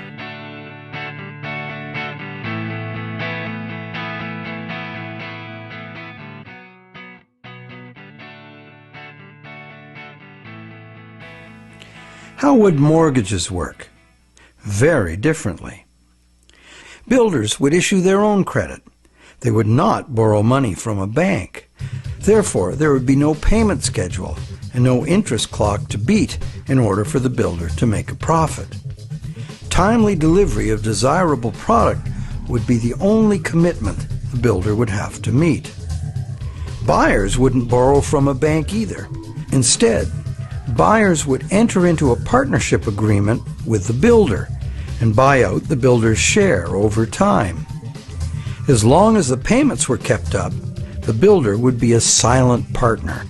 How would mortgages work? Very differently. Builders would issue their own credit. They would not borrow money from a bank. Therefore, there would be no payment schedule and no interest clock to beat in order for the builder to make a profit. Timely delivery of desirable product would be the only commitment the builder would have to meet. Buyers wouldn't borrow from a bank either. Instead, buyers would enter into a partnership agreement with the builder and buy out the builder's share over time. As long as the payments were kept up, the builder would be a silent partner.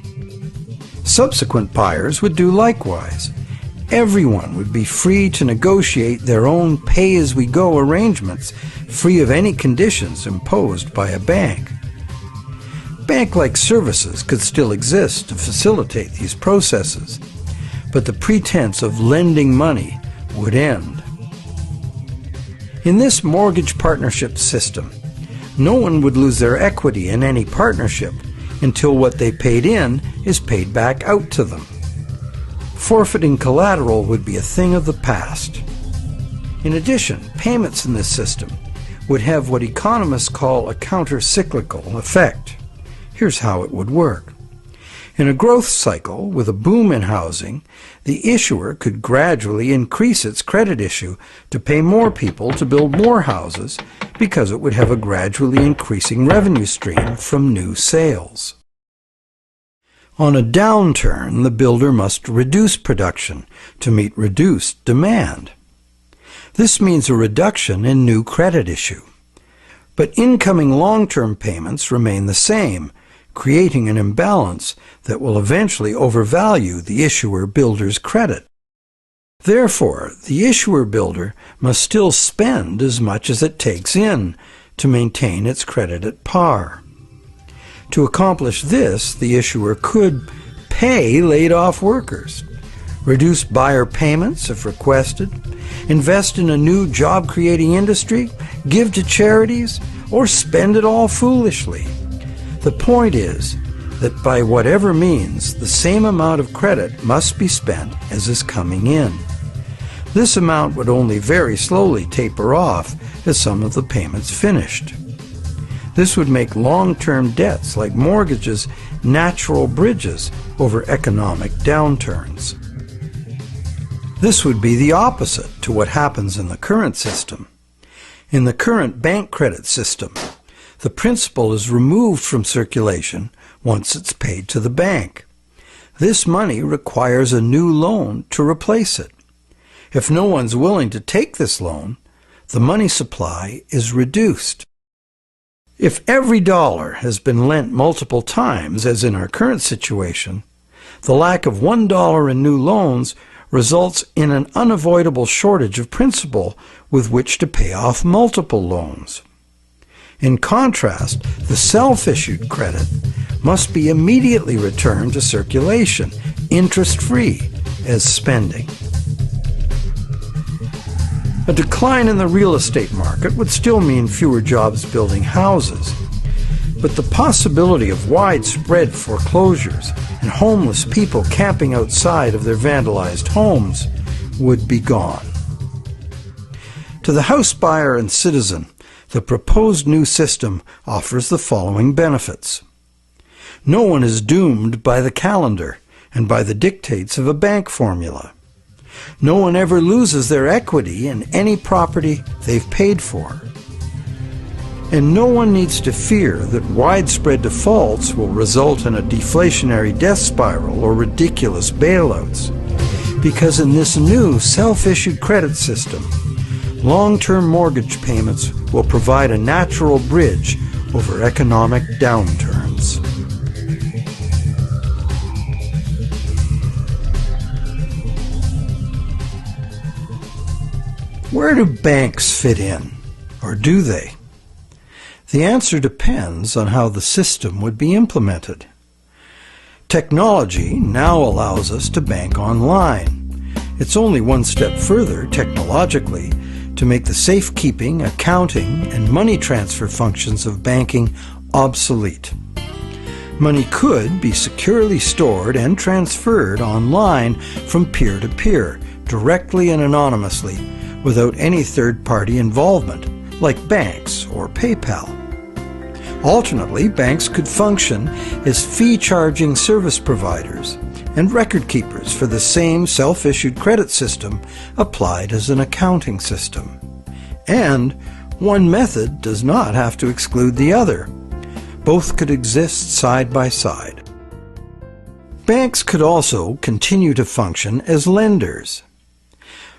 Subsequent buyers would do likewise. Everyone would be free to negotiate their own pay-as-we-go arrangements, free of any conditions imposed by a bank. Bank-like services could still exist to facilitate these processes, but the pretense of lending money would end. In this mortgage partnership system, no one would lose their equity in any partnership until what they paid in is paid back out to them. Forfeiting collateral would be a thing of the past. In addition, payments in this system would have what economists call a counter-cyclical effect. Here's how it would work. In a growth cycle with a boom in housing, the issuer could gradually increase its credit issue to pay more people to build more houses because it would have a gradually increasing revenue stream from new sales. On a downturn, the builder must reduce production to meet reduced demand. This means a reduction in new credit issue. But incoming long-term payments remain the same, creating an imbalance that will eventually overvalue the issuer-builder's credit. Therefore, the issuer-builder must still spend as much as it takes in to maintain its credit at par. To accomplish this, the issuer could pay laid-off workers, reduce buyer payments if requested, invest in a new job-creating industry, give to charities, or spend it all foolishly. The point is that by whatever means, the same amount of credit must be spent as is coming in. This amount would only very slowly taper off as some of the payments finished. This would make long-term debts like mortgages natural bridges over economic downturns. This would be the opposite to what happens in the current system. In the current bank credit system, the principal is removed from circulation once it's paid to the bank. This money requires a new loan to replace it. If no one's willing to take this loan, the money supply is reduced. If every dollar has been lent multiple times, as in our current situation, the lack of $1 in new loans results in an unavoidable shortage of principal with which to pay off multiple loans. In contrast, the self-issued credit must be immediately returned to circulation, interest-free, as spending. A decline in the real estate market would still mean fewer jobs building houses, but the possibility of widespread foreclosures and homeless people camping outside of their vandalized homes would be gone. To the house buyer and citizen, the proposed new system offers the following benefits. No one is doomed by the calendar and by the dictates of a bank formula. No one ever loses their equity in any property they've paid for. And no one needs to fear that widespread defaults will result in a deflationary death spiral or ridiculous bailouts, because in this new self-issued credit system, long-term mortgage payments will provide a natural bridge over economic downturns. Where do banks fit in, or do they? The answer depends on how the system would be implemented. Technology now allows us to bank online. It's only one step further, technologically, to make the safekeeping, accounting, and money transfer functions of banking obsolete. Money could be securely stored and transferred online from peer to peer, directly and anonymously, without any third-party involvement, like banks or PayPal. Alternately, banks could function as fee-charging service providers and record keepers for the same self-issued credit system applied as an accounting system. And one method does not have to exclude the other. Both could exist side by side. Banks could also continue to function as lenders.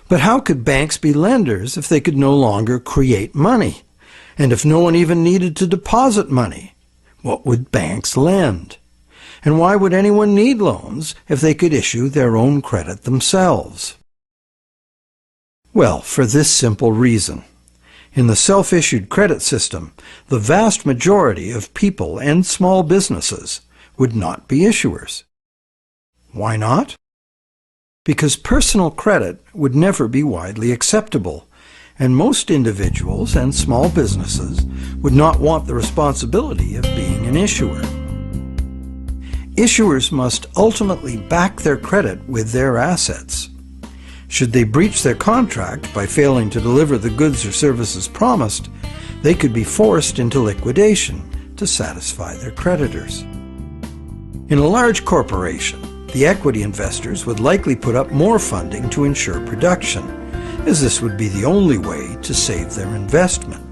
But how could banks be lenders if they could no longer create money? And if no one even needed to deposit money, what would banks lend? And why would anyone need loans if they could issue their own credit themselves? Well, for this simple reason. In the self-issued credit system, the vast majority of people and small businesses would not be issuers. Why not? Because personal credit would never be widely acceptable, and most individuals and small businesses would not want the responsibility of being an issuer. Issuers must ultimately back their credit with their assets. Should they breach their contract by failing to deliver the goods or services promised, they could be forced into liquidation to satisfy their creditors. In a large corporation, the equity investors would likely put up more funding to ensure production, as this would be the only way to save their investment.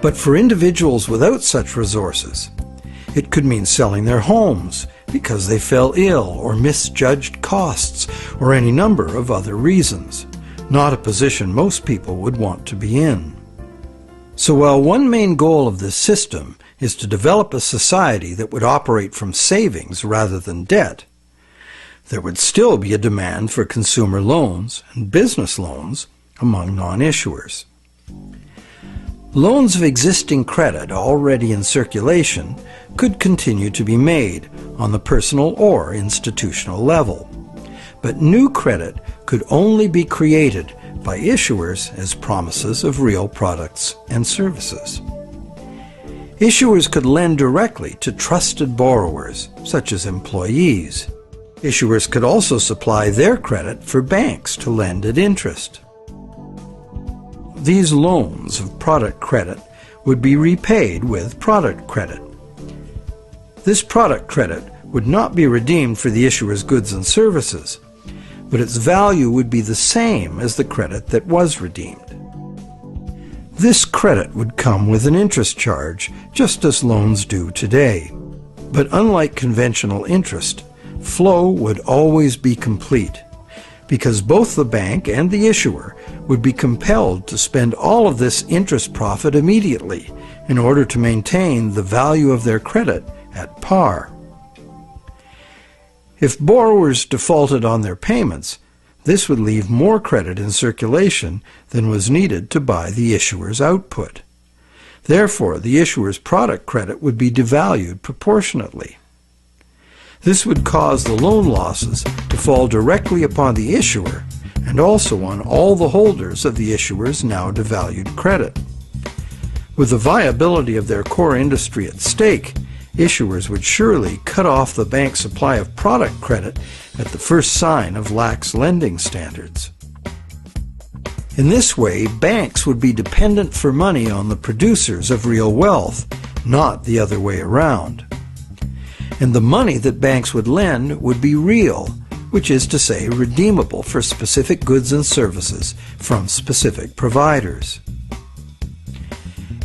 But for individuals without such resources, it could mean selling their homes because they fell ill or misjudged costs or any number of other reasons, not a position most people would want to be in. So while one main goal of this system is to develop a society that would operate from savings rather than debt, there would still be a demand for consumer loans and business loans among non-issuers. Loans of existing credit already in circulation could continue to be made on the personal or institutional level, but new credit could only be created by issuers as promises of real products and services. Issuers could lend directly to trusted borrowers, such as employees. Issuers could also supply their credit for banks to lend at interest. These loans of product credit would be repaid with product credit. This product credit would not be redeemed for the issuer's goods and services, but its value would be the same as the credit that was redeemed. This credit would come with an interest charge, just as loans do today. But unlike conventional interest, flow would always be complete, because both the bank and the issuer would be compelled to spend all of this interest profit immediately in order to maintain the value of their credit at par. If borrowers defaulted on their payments, this would leave more credit in circulation than was needed to buy the issuer's output. Therefore, the issuer's product credit would be devalued proportionately. This would cause the loan losses to fall directly upon the issuer and also on all the holders of the issuer's now devalued credit. With the viability of their core industry at stake, issuers would surely cut off the bank's supply of product credit at the first sign of lax lending standards. In this way, banks would be dependent for money on the producers of real wealth, not the other way around. And the money that banks would lend would be real, which is to say redeemable for specific goods and services from specific providers.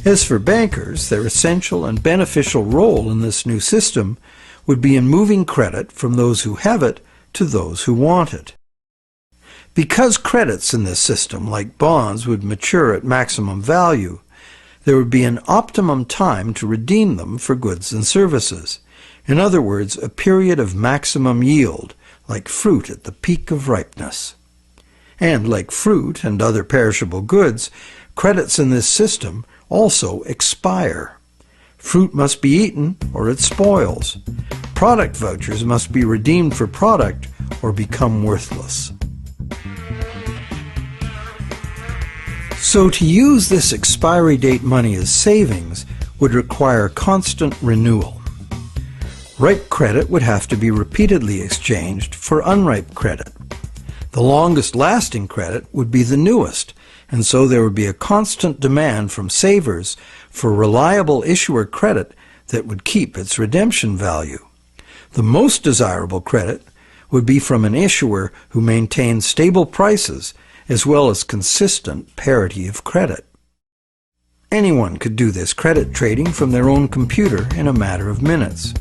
As for bankers, their essential and beneficial role in this new system would be in moving credit from those who have it to those who want it. Because credits in this system, like bonds, would mature at maximum value, there would be an optimum time to redeem them for goods and services. In other words, a period of maximum yield, like fruit at the peak of ripeness. And like fruit and other perishable goods, credits in this system also expire. Fruit must be eaten or it spoils. Product vouchers must be redeemed for product or become worthless. So to use this expiry date money as savings would require constant renewal. Ripe credit would have to be repeatedly exchanged for unripe credit. The longest lasting credit would be the newest, and so there would be a constant demand from savers for reliable issuer credit that would keep its redemption value. The most desirable credit would be from an issuer who maintains stable prices as well as consistent parity of credit. Anyone could do this credit trading from their own computer in a matter of minutes.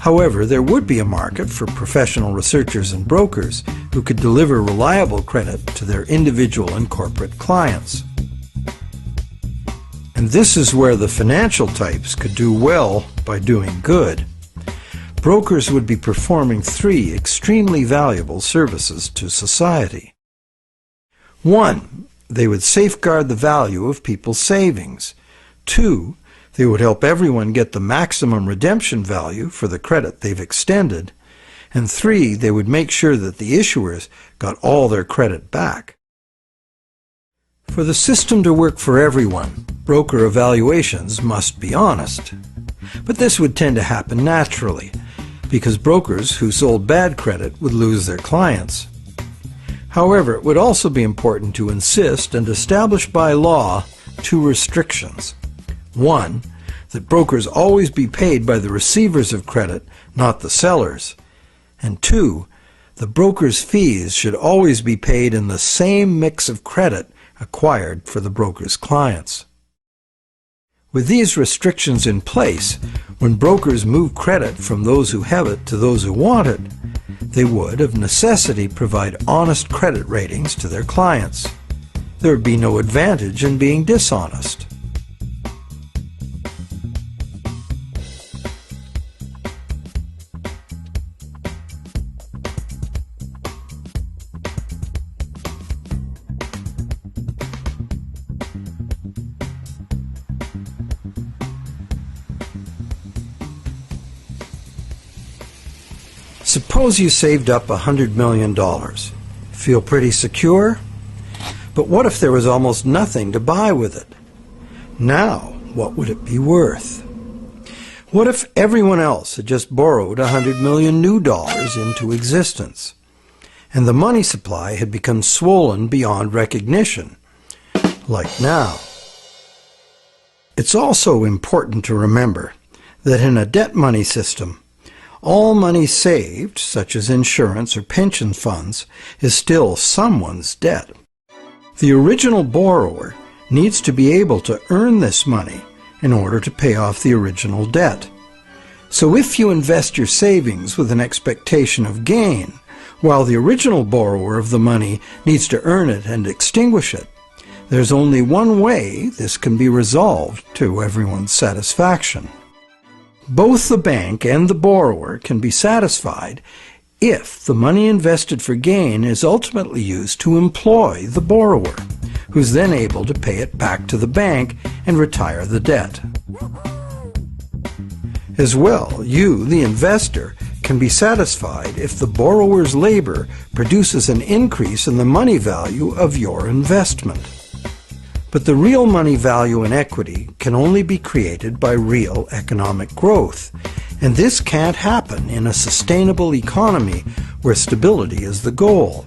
However, there would be a market for professional researchers and brokers who could deliver reliable credit to their individual and corporate clients. And this is where the financial types could do well by doing good. Brokers would be performing three extremely valuable services to society. 1. They would safeguard the value of people's savings. 2. They would help everyone get the maximum redemption value for the credit they've extended. And 3. They would make sure that the issuers got all their credit back. For the system to work for everyone, broker evaluations must be honest. But this would tend to happen naturally, because brokers who sold bad credit would lose their clients. However, it would also be important to insist and establish by law 2 restrictions. 1, that brokers always be paid by the receivers of credit, not the sellers. And 2, the broker's fees should always be paid in the same mix of credit acquired for the broker's clients. With these restrictions in place, when brokers move credit from those who have it to those who want it, they would, of necessity, provide honest credit ratings to their clients. There would be no advantage in being dishonest. Suppose you saved up $100 million. Feel pretty secure? But what if there was almost nothing to buy with it? Now, what would it be worth? What if everyone else had just borrowed $100 million new dollars into existence, and the money supply had become swollen beyond recognition, like now? It's also important to remember that in a debt money system, all money saved, such as insurance or pension funds, is still someone's debt. The original borrower needs to be able to earn this money in order to pay off the original debt. So if you invest your savings with an expectation of gain, while the original borrower of the money needs to earn it and extinguish it, there's only one way this can be resolved to everyone's satisfaction. Both the bank and the borrower can be satisfied if the money invested for gain is ultimately used to employ the borrower, who's then able to pay it back to the bank and retire the debt. As well, you, the investor, can be satisfied if the borrower's labor produces an increase in the money value of your investment. But the real money value in equity can only be created by real economic growth, and this can't happen in a sustainable economy where stability is the goal.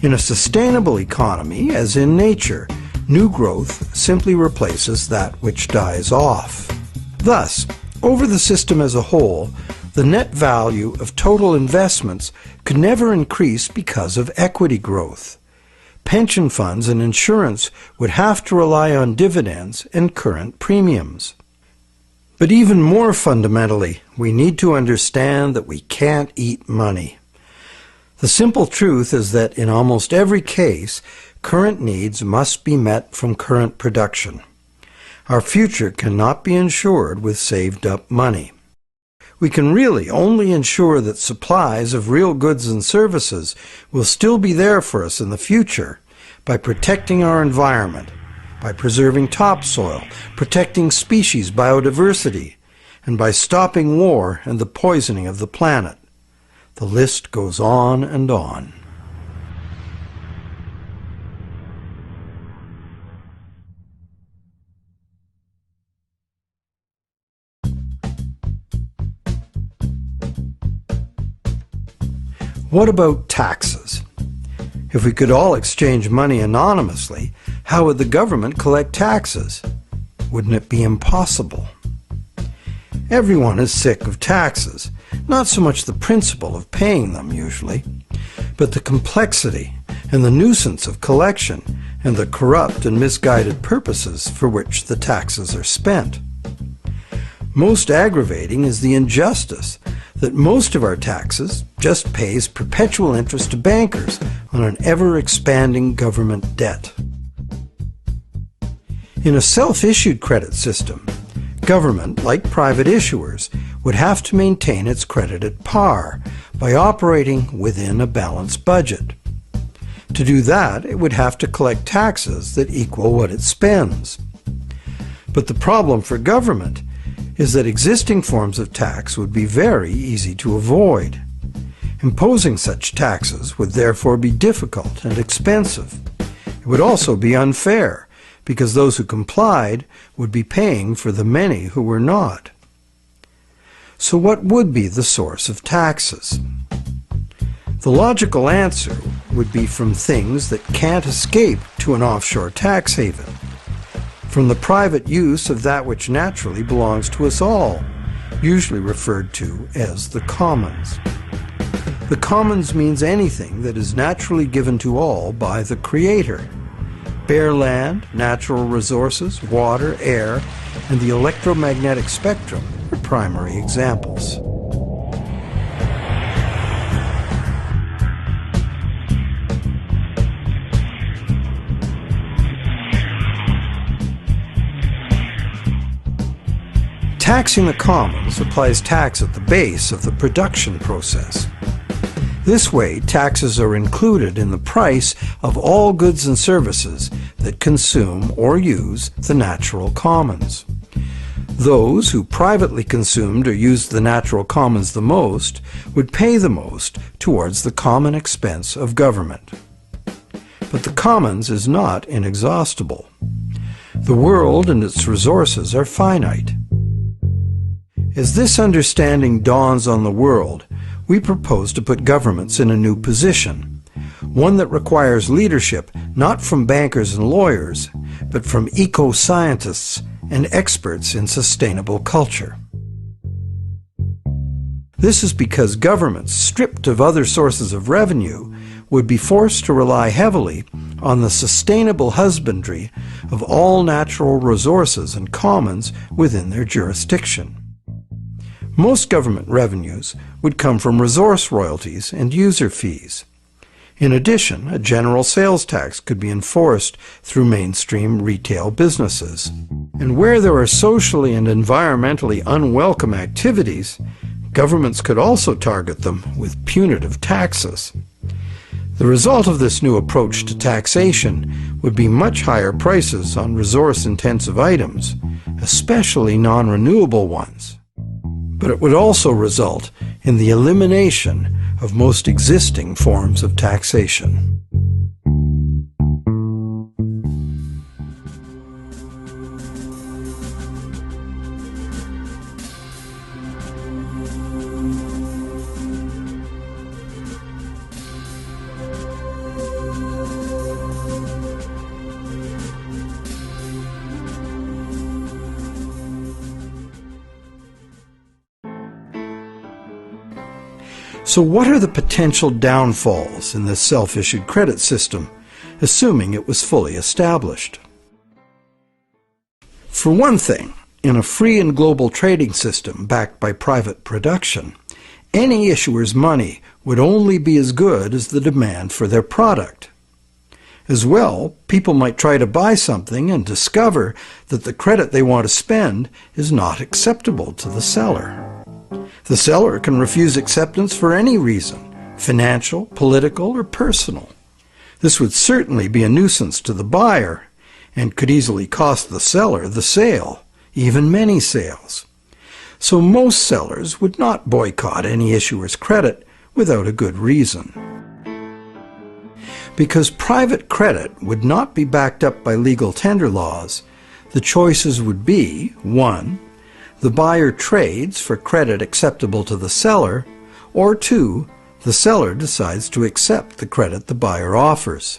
In a sustainable economy, as in nature, new growth simply replaces that which dies off. Thus, over the system as a whole, the net value of total investments could never increase because of equity growth. Pension funds and insurance would have to rely on dividends and current premiums. But even more fundamentally, we need to understand that we can't eat money. The simple truth is that in almost every case, current needs must be met from current production. Our future cannot be ensured with saved-up money. We can really only ensure that supplies of real goods and services will still be there for us in the future by protecting our environment, by preserving topsoil, protecting species biodiversity, and by stopping war and the poisoning of the planet. The list goes on and on. What about taxes? If we could all exchange money anonymously, how would the government collect taxes? Wouldn't it be impossible? Everyone is sick of taxes, not so much the principle of paying them usually, but the complexity and the nuisance of collection and the corrupt and misguided purposes for which the taxes are spent. Most aggravating is the injustice that most of our taxes just pays perpetual interest to bankers on an ever-expanding government debt. In a self-issued credit system, government, like private issuers, would have to maintain its credit at par by operating within a balanced budget. To do that, it would have to collect taxes that equal what it spends. But the problem for government is that existing forms of tax would be very easy to avoid. Imposing such taxes would therefore be difficult and expensive. It would also be unfair, because those who complied would be paying for the many who were not. So what would be the source of taxes? The logical answer would be from things that can't escape to an offshore tax haven, from the private use of that which naturally belongs to us all, usually referred to as the commons. The commons means anything that is naturally given to all by the Creator. Bare land, natural resources, water, air, and the electromagnetic spectrum are primary examples. Taxing the commons applies tax at the base of the production process. This way, taxes are included in the price of all goods and services that consume or use the natural commons. Those who privately consumed or used the natural commons the most would pay the most towards the common expense of government. But the commons is not inexhaustible. The world and its resources are finite. As this understanding dawns on the world, we propose to put governments in a new position, one that requires leadership not from bankers and lawyers, but from eco-scientists and experts in sustainable culture. This is because governments, stripped of other sources of revenue, would be forced to rely heavily on the sustainable husbandry of all natural resources and commons within their jurisdiction. Most government revenues would come from resource royalties and user fees. In addition, a general sales tax could be enforced through mainstream retail businesses. And where there are socially and environmentally unwelcome activities, governments could also target them with punitive taxes. The result of this new approach to taxation would be much higher prices on resource-intensive items, especially non-renewable ones. But it would also result in the elimination of most existing forms of taxation. So what are the potential downfalls in this self-issued credit system, assuming it was fully established? For one thing, in a free and global trading system backed by private production, any issuer's money would only be as good as the demand for their product. As well, people might try to buy something and discover that the credit they want to spend is not acceptable to the seller. The seller can refuse acceptance for any reason, financial, political, or personal. This would certainly be a nuisance to the buyer and could easily cost the seller the sale, even many sales. So most sellers would not boycott any issuer's credit without a good reason. Because private credit would not be backed up by legal tender laws, the choices would be: 1. The buyer trades for credit acceptable to the seller, or 2. The seller decides to accept the credit the buyer offers.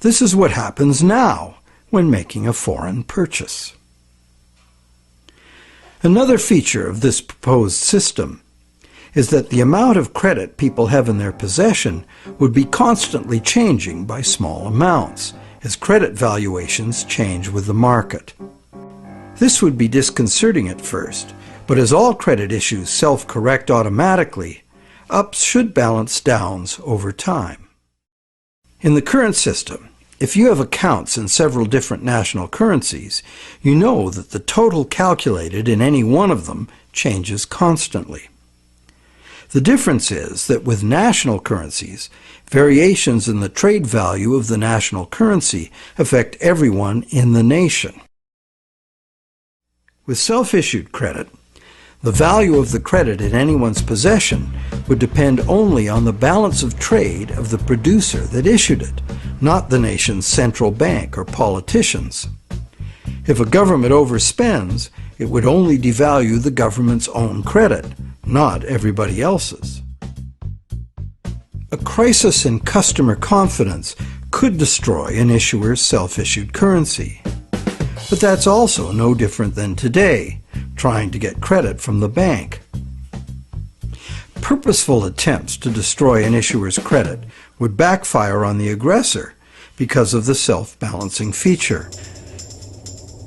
This is what happens now when making a foreign purchase. Another feature of this proposed system is that the amount of credit people have in their possession would be constantly changing by small amounts, as credit valuations change with the market. This would be disconcerting at first, but as all credit issues self-correct automatically, ups should balance downs over time. In the current system, If you have accounts in several different national currencies, you know that the total calculated in any one of them changes constantly. The difference is that with national currencies, variations in the trade value of the national currency affect everyone in the nation. With self-issued credit, the value of the credit in anyone's possession would depend only on the balance of trade of the producer that issued it, not the nation's central bank or politicians. If a government overspends, it would only devalue the government's own credit, not everybody else's. A crisis in customer confidence could destroy an issuer's self-issued currency. But that's also no different than today, trying to get credit from the bank. Purposeful attempts to destroy an issuer's credit would backfire on the aggressor because of the self-balancing feature.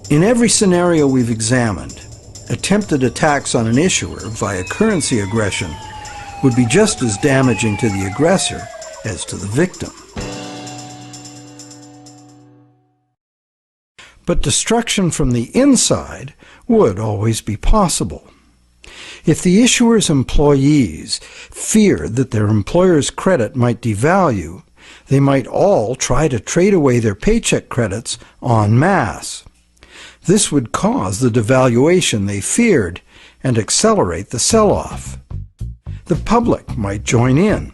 In every scenario we've examined, attempted attacks on an issuer via currency aggression would be just as damaging to the aggressor as to the victim. But destruction from the inside would always be possible. If the issuer's employees feared that their employer's credit might devalue, they might all try to trade away their paycheck credits en masse. This would cause the devaluation they feared and accelerate the sell-off. The public might join in.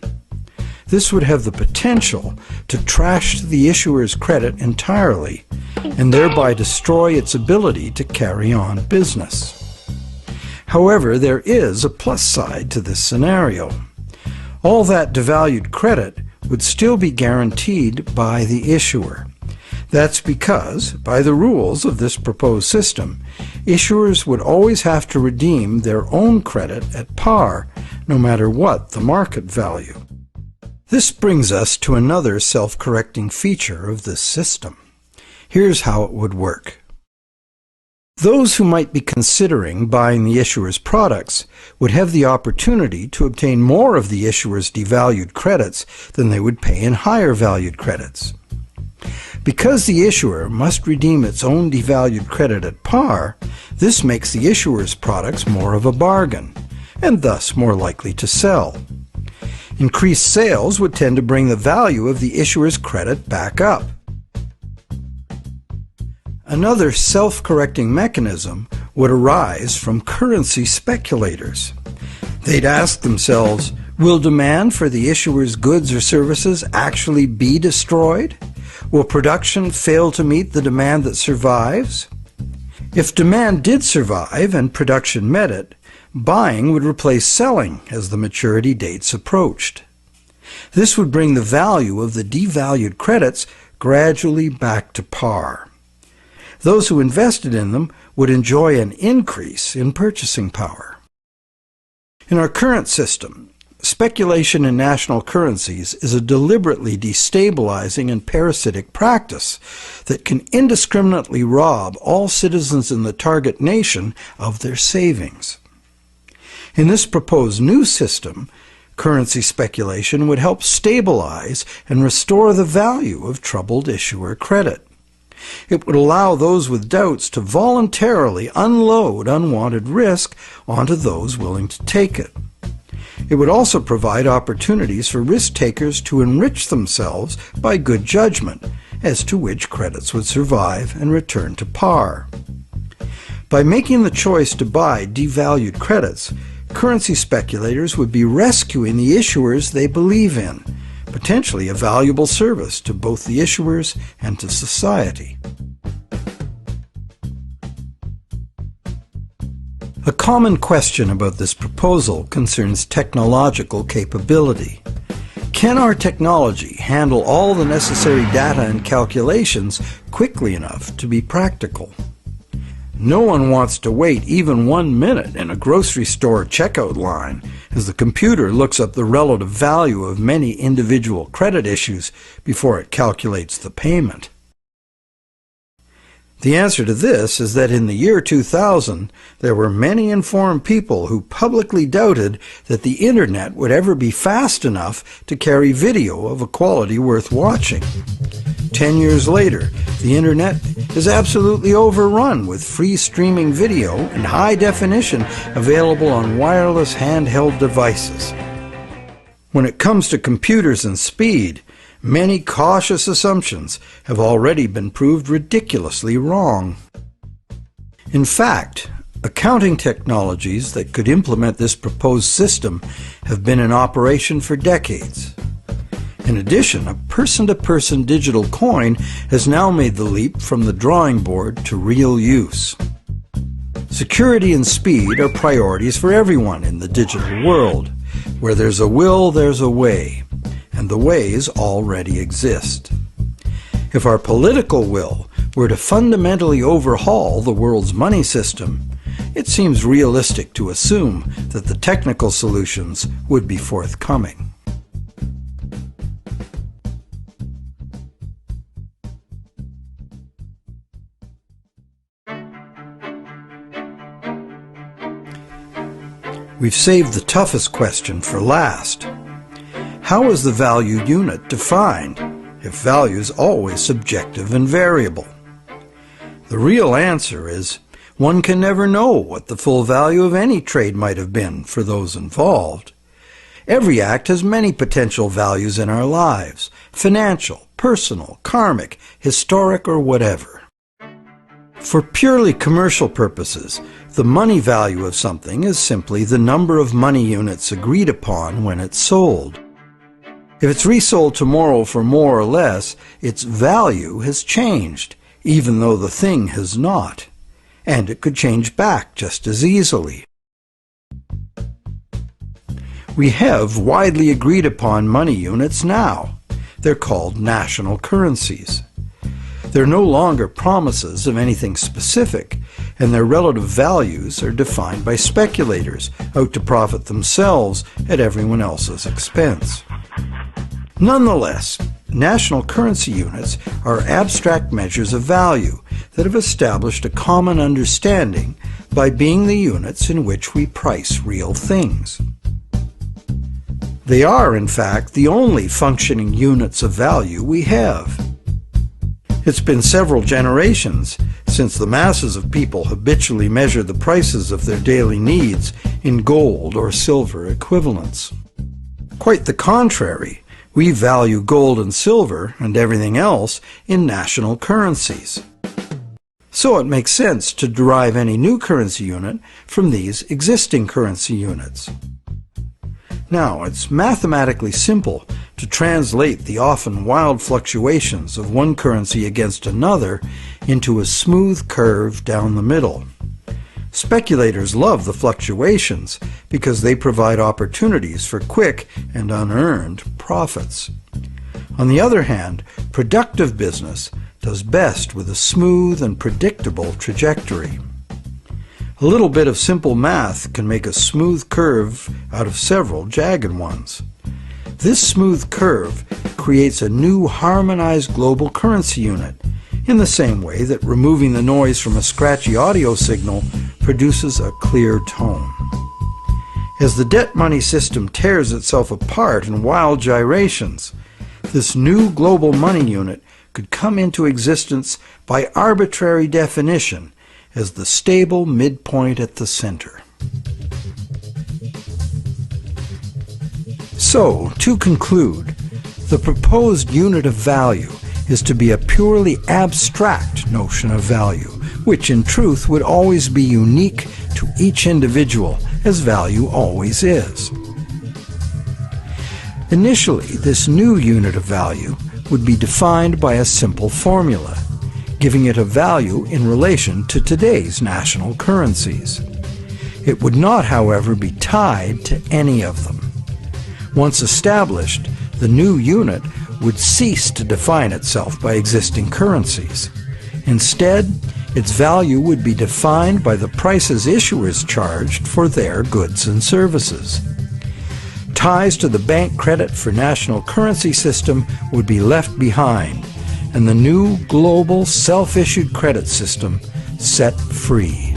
This would have the potential to trash the issuer's credit entirely and thereby destroy its ability to carry on business. However, there is a plus side to this scenario. All that devalued credit would still be guaranteed by the issuer. That's because, by the rules of this proposed system, issuers would always have to redeem their own credit at par, no matter what the market value. This brings us to another self-correcting feature of this system. Here's how it would work. Those who might be considering buying the issuer's products would have the opportunity to obtain more of the issuer's devalued credits than they would pay in higher valued credits. Because the issuer must redeem its own devalued credit at par, this makes the issuer's products more of a bargain, and thus more likely to sell. Increased sales would tend to bring the value of the issuer's credit back up. Another self-correcting mechanism would arise from currency speculators. They'd ask themselves, will demand for the issuer's goods or services actually be destroyed? Will production fail to meet the demand that survives? If demand did survive and production met it, buying would replace selling as the maturity dates approached. This would bring the value of the devalued credits gradually back to par. Those who invested in them would enjoy an increase in purchasing power. In our current system, speculation in national currencies is a deliberately destabilizing and parasitic practice that can indiscriminately rob all citizens in the target nation of their savings. In this proposed new system, currency speculation would help stabilize and restore the value of troubled issuer credit. It would allow those with doubts to voluntarily unload unwanted risk onto those willing to take it. It would also provide opportunities for risk-takers to enrich themselves by good judgment as to which credits would survive and return to par. By making the choice to buy devalued credits, currency speculators would be rescuing the issuers they believe in, potentially a valuable service to both the issuers and to society. A common question about this proposal concerns technological capability. Can our technology handle all the necessary data and calculations quickly enough to be practical? No one wants to wait even 1 minute in a grocery store checkout line as the computer looks up the relative value of many individual credit issues before it calculates the payment. The answer to this is that in the year 2000, there were many informed people who publicly doubted that the Internet would ever be fast enough to carry video of a quality worth watching. 10 years later, the internet is absolutely overrun with free streaming video and high definition available on wireless handheld devices. When it comes to computers and speed, many cautious assumptions have already been proved ridiculously wrong. In fact, accounting technologies that could implement this proposed system have been in operation for decades. In addition, a person-to-person digital coin has now made the leap from the drawing board to real use. Security and speed are priorities for everyone in the digital world. Where there's a will, there's a way, and the ways already exist. If our political will were to fundamentally overhaul the world's money system, it seems realistic to assume that the technical solutions would be forthcoming. We've saved the toughest question for last. How is the value unit defined if value is always subjective and variable? The real answer is one can never know what the full value of any trade might have been for those involved. Every act has many potential values in our lives: financial, personal, karmic, historic, or whatever. For purely commercial purposes, the money value of something is simply the number of money units agreed upon when it's sold. If it's resold tomorrow for more or less, its value has changed, even though the thing has not. And it could change back just as easily. We have widely agreed upon money units now. They're called national currencies. They're no longer promises of anything specific, and their relative values are defined by speculators out to profit themselves at everyone else's expense. Nonetheless, national currency units are abstract measures of value that have established a common understanding by being the units in which we price real things. They are, in fact, the only functioning units of value we have. It's been several generations since the masses of people habitually measure the prices of their daily needs in gold or silver equivalents. Quite the contrary, we value gold and silver and everything else in national currencies. So it makes sense to derive any new currency unit from these existing currency units. Now, it's mathematically simple to translate the often wild fluctuations of one currency against another into a smooth curve down the middle. Speculators love the fluctuations because they provide opportunities for quick and unearned profits. On the other hand, productive business does best with a smooth and predictable trajectory. A little bit of simple math can make a smooth curve out of several jagged ones. This smooth curve creates a new harmonized global currency unit, in the same way that removing the noise from a scratchy audio signal produces a clear tone. As the debt money system tears itself apart in wild gyrations, this new global money unit could come into existence by arbitrary definition as the stable midpoint at the center. So, to conclude, the proposed unit of value is to be a purely abstract notion of value, which in truth would always be unique to each individual, as value always is. Initially, this new unit of value would be defined by a simple formula, giving it a value in relation to today's national currencies. It would not, however, be tied to any of them. Once established, the new unit would cease to define itself by existing currencies. Instead, its value would be defined by the prices issuers charged for their goods and services. Ties to the bank credit for national currency system would be left behind, and the new global self-issued credit system set free.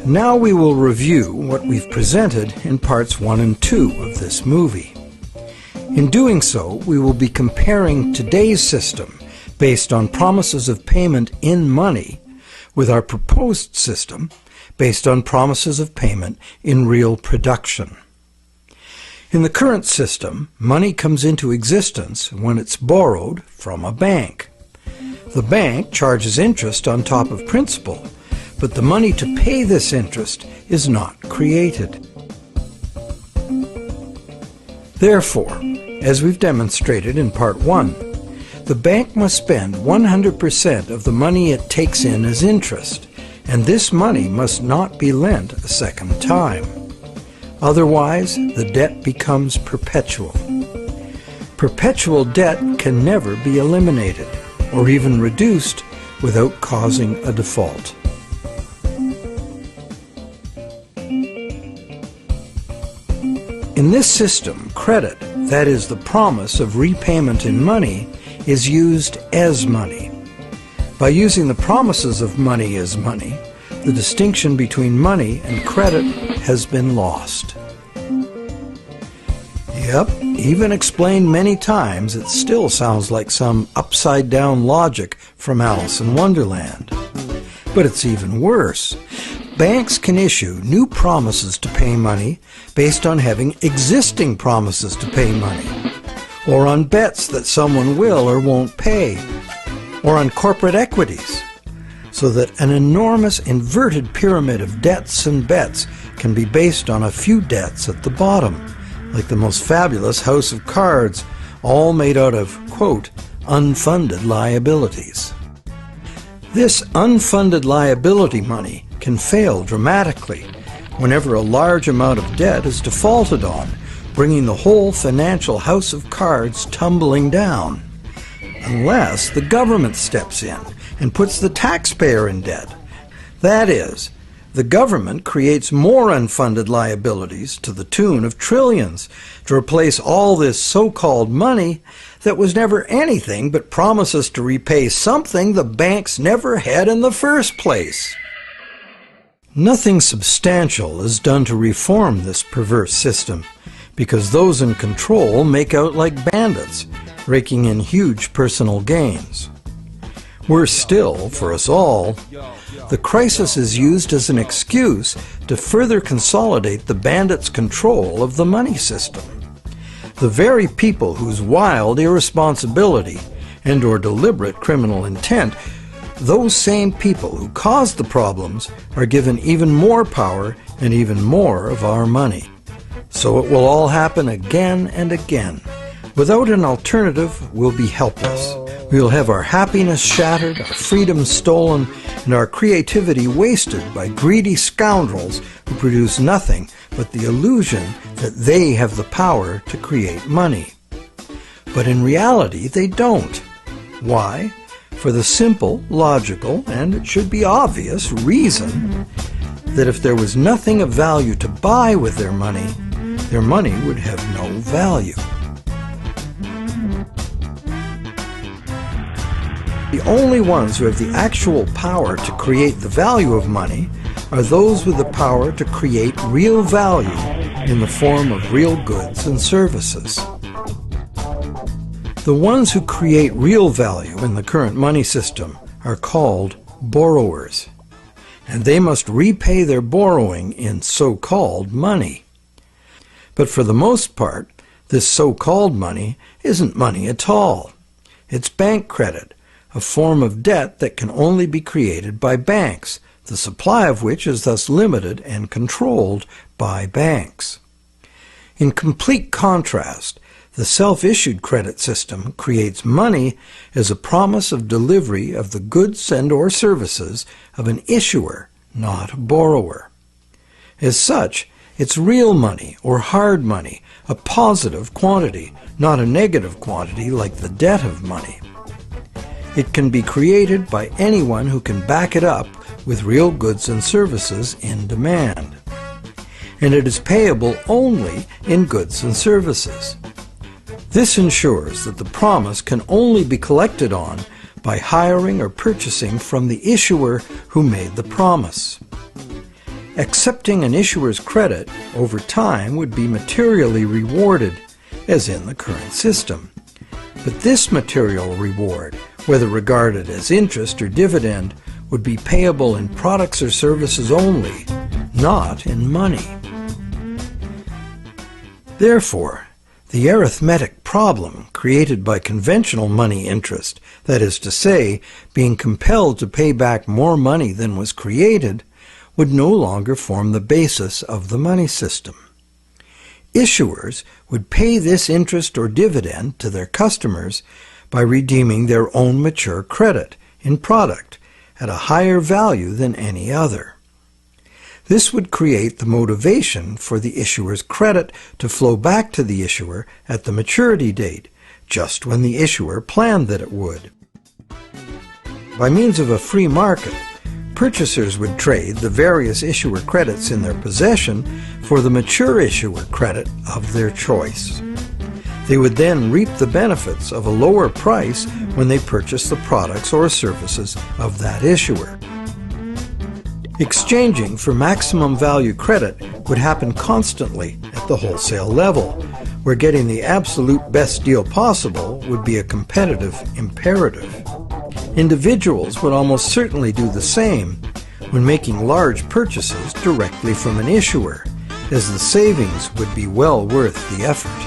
Now we will review what we've presented in parts 1 and 2 of this movie. In doing so, we will be comparing today's system based on promises of payment in money with our proposed system based on promises of payment in real production. In the current system, money comes into existence when it's borrowed from a bank. The bank charges interest on top of principal, but the money to pay this interest is not created. Therefore, as we've demonstrated in Part 1, the bank must spend 100% of the money it takes in as interest, and this money must not be lent a second time. Otherwise, the debt becomes perpetual. Perpetual debt can never be eliminated or even reduced without causing a default. In this system, credit, that is the promise of repayment in money, is used as money. By using the promises of money as money, the distinction between money and credit has been lost. Yep, even explained many times, it still sounds like some upside-down logic from Alice in Wonderland. But it's even worse. Banks can issue new promises to pay money based on having existing promises to pay money, or on bets that someone will or won't pay, or on corporate equities, so that an enormous inverted pyramid of debts and bets can be based on a few debts at the bottom, like the most fabulous house of cards, all made out of, quote, unfunded liabilities. This unfunded liability money can fail dramatically whenever a large amount of debt is defaulted on, bringing the whole financial house of cards tumbling down, unless the government steps in and puts the taxpayer in debt. That is, the government creates more unfunded liabilities to the tune of trillions to replace all this so-called money that was never anything but promises to repay something the banks never had in the first place. Nothing substantial is done to reform this perverse system, because those in control make out like bandits, raking in huge personal gains. Worse still, for us all, the crisis is used as an excuse to further consolidate the bandits' control of the money system. The very people whose wild irresponsibility and/or deliberate criminal intent, those same people who caused the problems, are given even more power and even more of our money. So it will all happen again and again. Without an alternative, we'll be helpless. We will have our happiness shattered, our freedom stolen, and our creativity wasted by greedy scoundrels who produce nothing but the illusion that they have the power to create money. But in reality, they don't. Why? For the simple, logical, and it should be obvious reason that if there was nothing of value to buy with their money would have no value. The only ones who have the actual power to create the value of money are those with the power to create real value in the form of real goods and services. The ones who create real value in the current money system are called borrowers, and they must repay their borrowing in so-called money. But for the most part, this so-called money isn't money at all. It's bank credit, a form of debt that can only be created by banks, the supply of which is thus limited and controlled by banks. In complete contrast, the self-issued credit system creates money as a promise of delivery of the goods and/or services of an issuer, not a borrower. As such, it's real money or hard money, a positive quantity, not a negative quantity like the debt of money. It can be created by anyone who can back it up with real goods and services in demand. And it is payable only in goods and services. This ensures that the promise can only be collected on by hiring or purchasing from the issuer who made the promise. accepting an issuer's credit over time would be materially rewarded, as in the current system. But this material reward, whether regarded as interest or dividend, would be payable in products or services only, not in money. Therefore, the arithmetic problem created by conventional money interest, that is to say, being compelled to pay back more money than was created, would no longer form the basis of the money system. Issuers would pay this interest or dividend to their customers by redeeming their own mature credit in product at a higher value than any other. This would create the motivation for the issuer's credit to flow back to the issuer at the maturity date, just when the issuer planned that it would. By means of a free market, purchasers would trade the various issuer credits in their possession for the mature issuer credit of their choice. They would then reap the benefits of a lower price when they purchase the products or services of that issuer. Exchanging for maximum value credit would happen constantly at the wholesale level, where getting the absolute best deal possible would be a competitive imperative. Individuals would almost certainly do the same when making large purchases directly from an issuer, as the savings would be well worth the effort.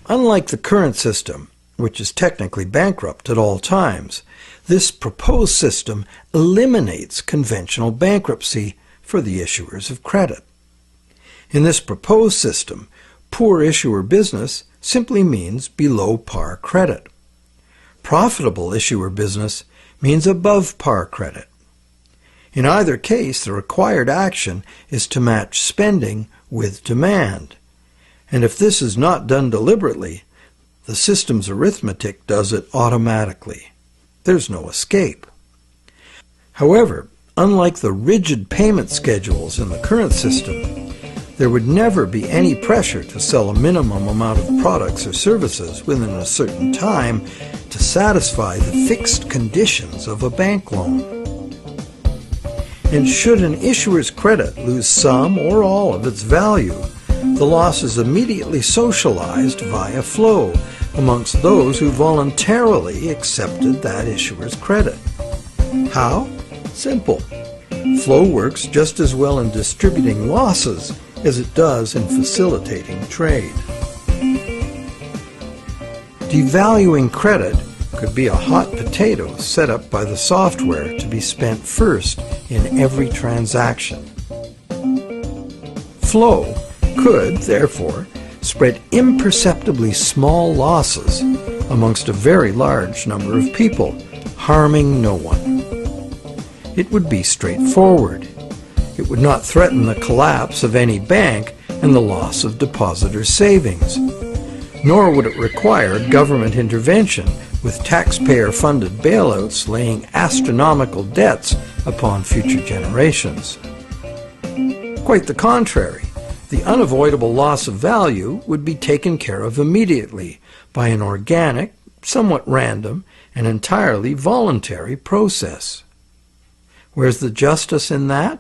Unlike the current system, which is technically bankrupt at all times, this proposed system eliminates conventional bankruptcy for the issuers of credit. In this proposed system, poor issuer business simply means below par credit. Profitable issuer business means above par credit. In either case, the required action is to match spending with demand. And if this is not done deliberately, the system's arithmetic does it automatically. There's no escape. However, unlike the rigid payment schedules in the current system, there would never be any pressure to sell a minimum amount of products or services within a certain time to satisfy the fixed conditions of a bank loan. And should an issuer's credit lose some or all of its value, the loss is immediately socialized via flow amongst those who voluntarily accepted that issuer's credit. How? Simple. Flow works just as well in distributing losses as it does in facilitating trade. Devaluing credit could be a hot potato set up by the software to be spent first in every transaction. Flow could, therefore, spread imperceptibly small losses amongst a very large number of people, harming no one. It would be straightforward. It would not threaten the collapse of any bank and the loss of depositors' savings. Nor would it require government intervention with taxpayer-funded bailouts laying astronomical debts upon future generations. Quite the contrary. The unavoidable loss of value would be taken care of immediately by an organic, somewhat random, and entirely voluntary process. Where's the justice in that?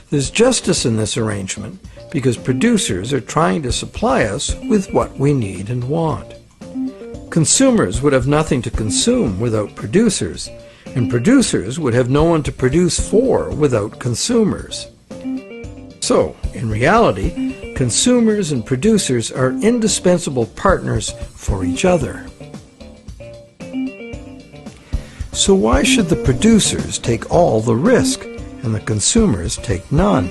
There's justice in this arrangement because producers are trying to supply us with what we need and want. Consumers would have nothing to consume without producers, and producers would have no one to produce for without consumers. So, in reality, consumers and producers are indispensable partners for each other. So why should the producers take all the risk and the consumers take none?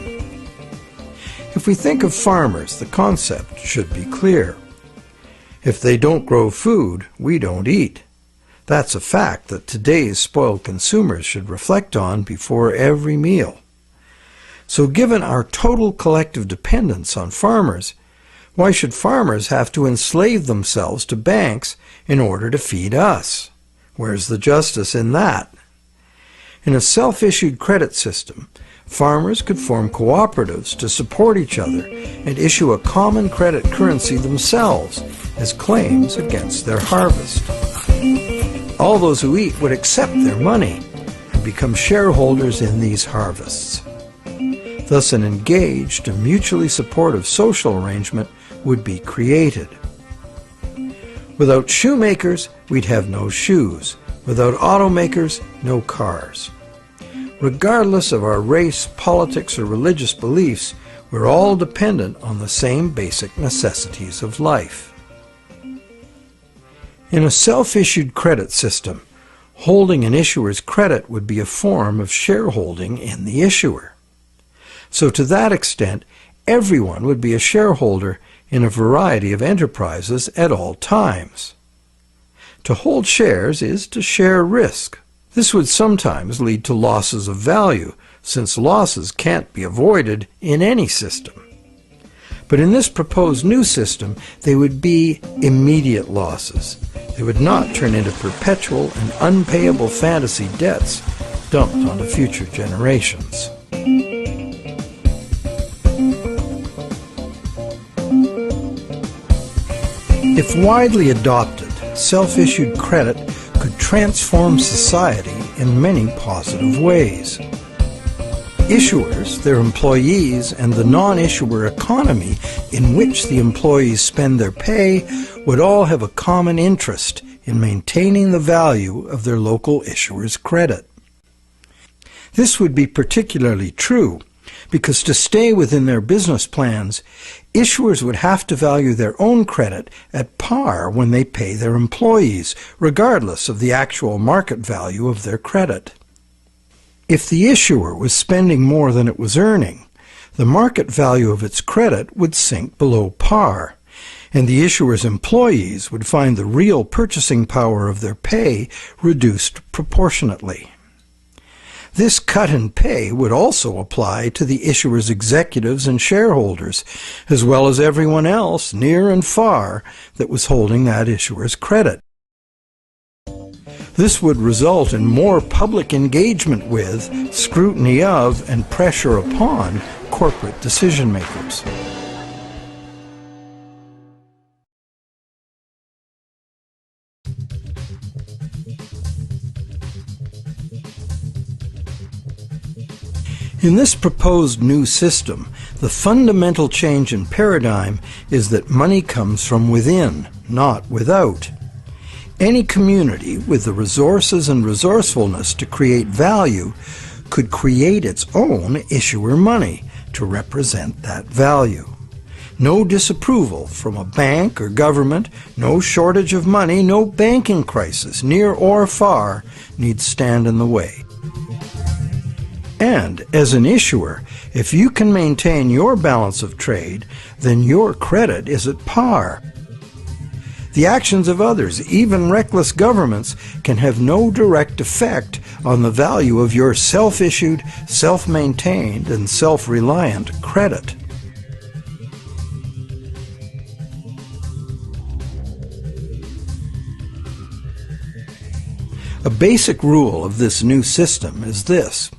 If we think of farmers, the concept should be clear. If they don't grow food, we don't eat. That's a fact that today's spoiled consumers should reflect on before every meal. So given our total collective dependence on farmers, why should farmers have to enslave themselves to banks in order to feed us? Where's the justice in that? In a self-issued credit system, farmers could form cooperatives to support each other and issue a common credit currency themselves as claims against their harvest. All those who eat would accept their money, and become shareholders in these harvests. Thus an engaged and mutually supportive social arrangement would be created. Without shoemakers, we'd have no shoes. Without automakers, no cars. Regardless of our race, politics, or religious beliefs, we're all dependent on the same basic necessities of life. In a self-issued credit system, holding an issuer's credit would be a form of shareholding in the issuer. So to that extent, everyone would be a shareholder in a variety of enterprises at all times. To hold shares is to share risk. This would sometimes lead to losses of value, since losses can't be avoided in any system. But in this proposed new system, they would be immediate losses. They would not turn into perpetual and unpayable fantasy debts dumped onto future generations. If widely adopted, self-issued credit could transform society in many positive ways. Issuers, their employees, and the non-issuer economy in which the employees spend their pay would all have a common interest in maintaining the value of their local issuer's credit. This would be particularly true because to stay within their business plans, issuers would have to value their own credit at par when they pay their employees, regardless of the actual market value of their credit. If the issuer was spending more than it was earning, the market value of its credit would sink below par, and the issuer's employees would find the real purchasing power of their pay reduced proportionately. This cut in pay would also apply to the issuer's executives and shareholders, as well as everyone else, near and far, that was holding that issuer's credit. This would result in more public engagement with, scrutiny of, and pressure upon corporate decision-makers. In this proposed new system, the fundamental change in paradigm is that money comes from within, not without. Any community with the resources and resourcefulness to create value could create its own issuer money to represent that value. No disapproval from a bank or government, no shortage of money, no banking crisis, near or far, need stand in the way. And as an issuer, if you can maintain your balance of trade, then your credit is at par. The actions of others, even reckless governments, can have no direct effect on the value of your self-issued, self-maintained, and self-reliant credit. A basic rule of this new system is this: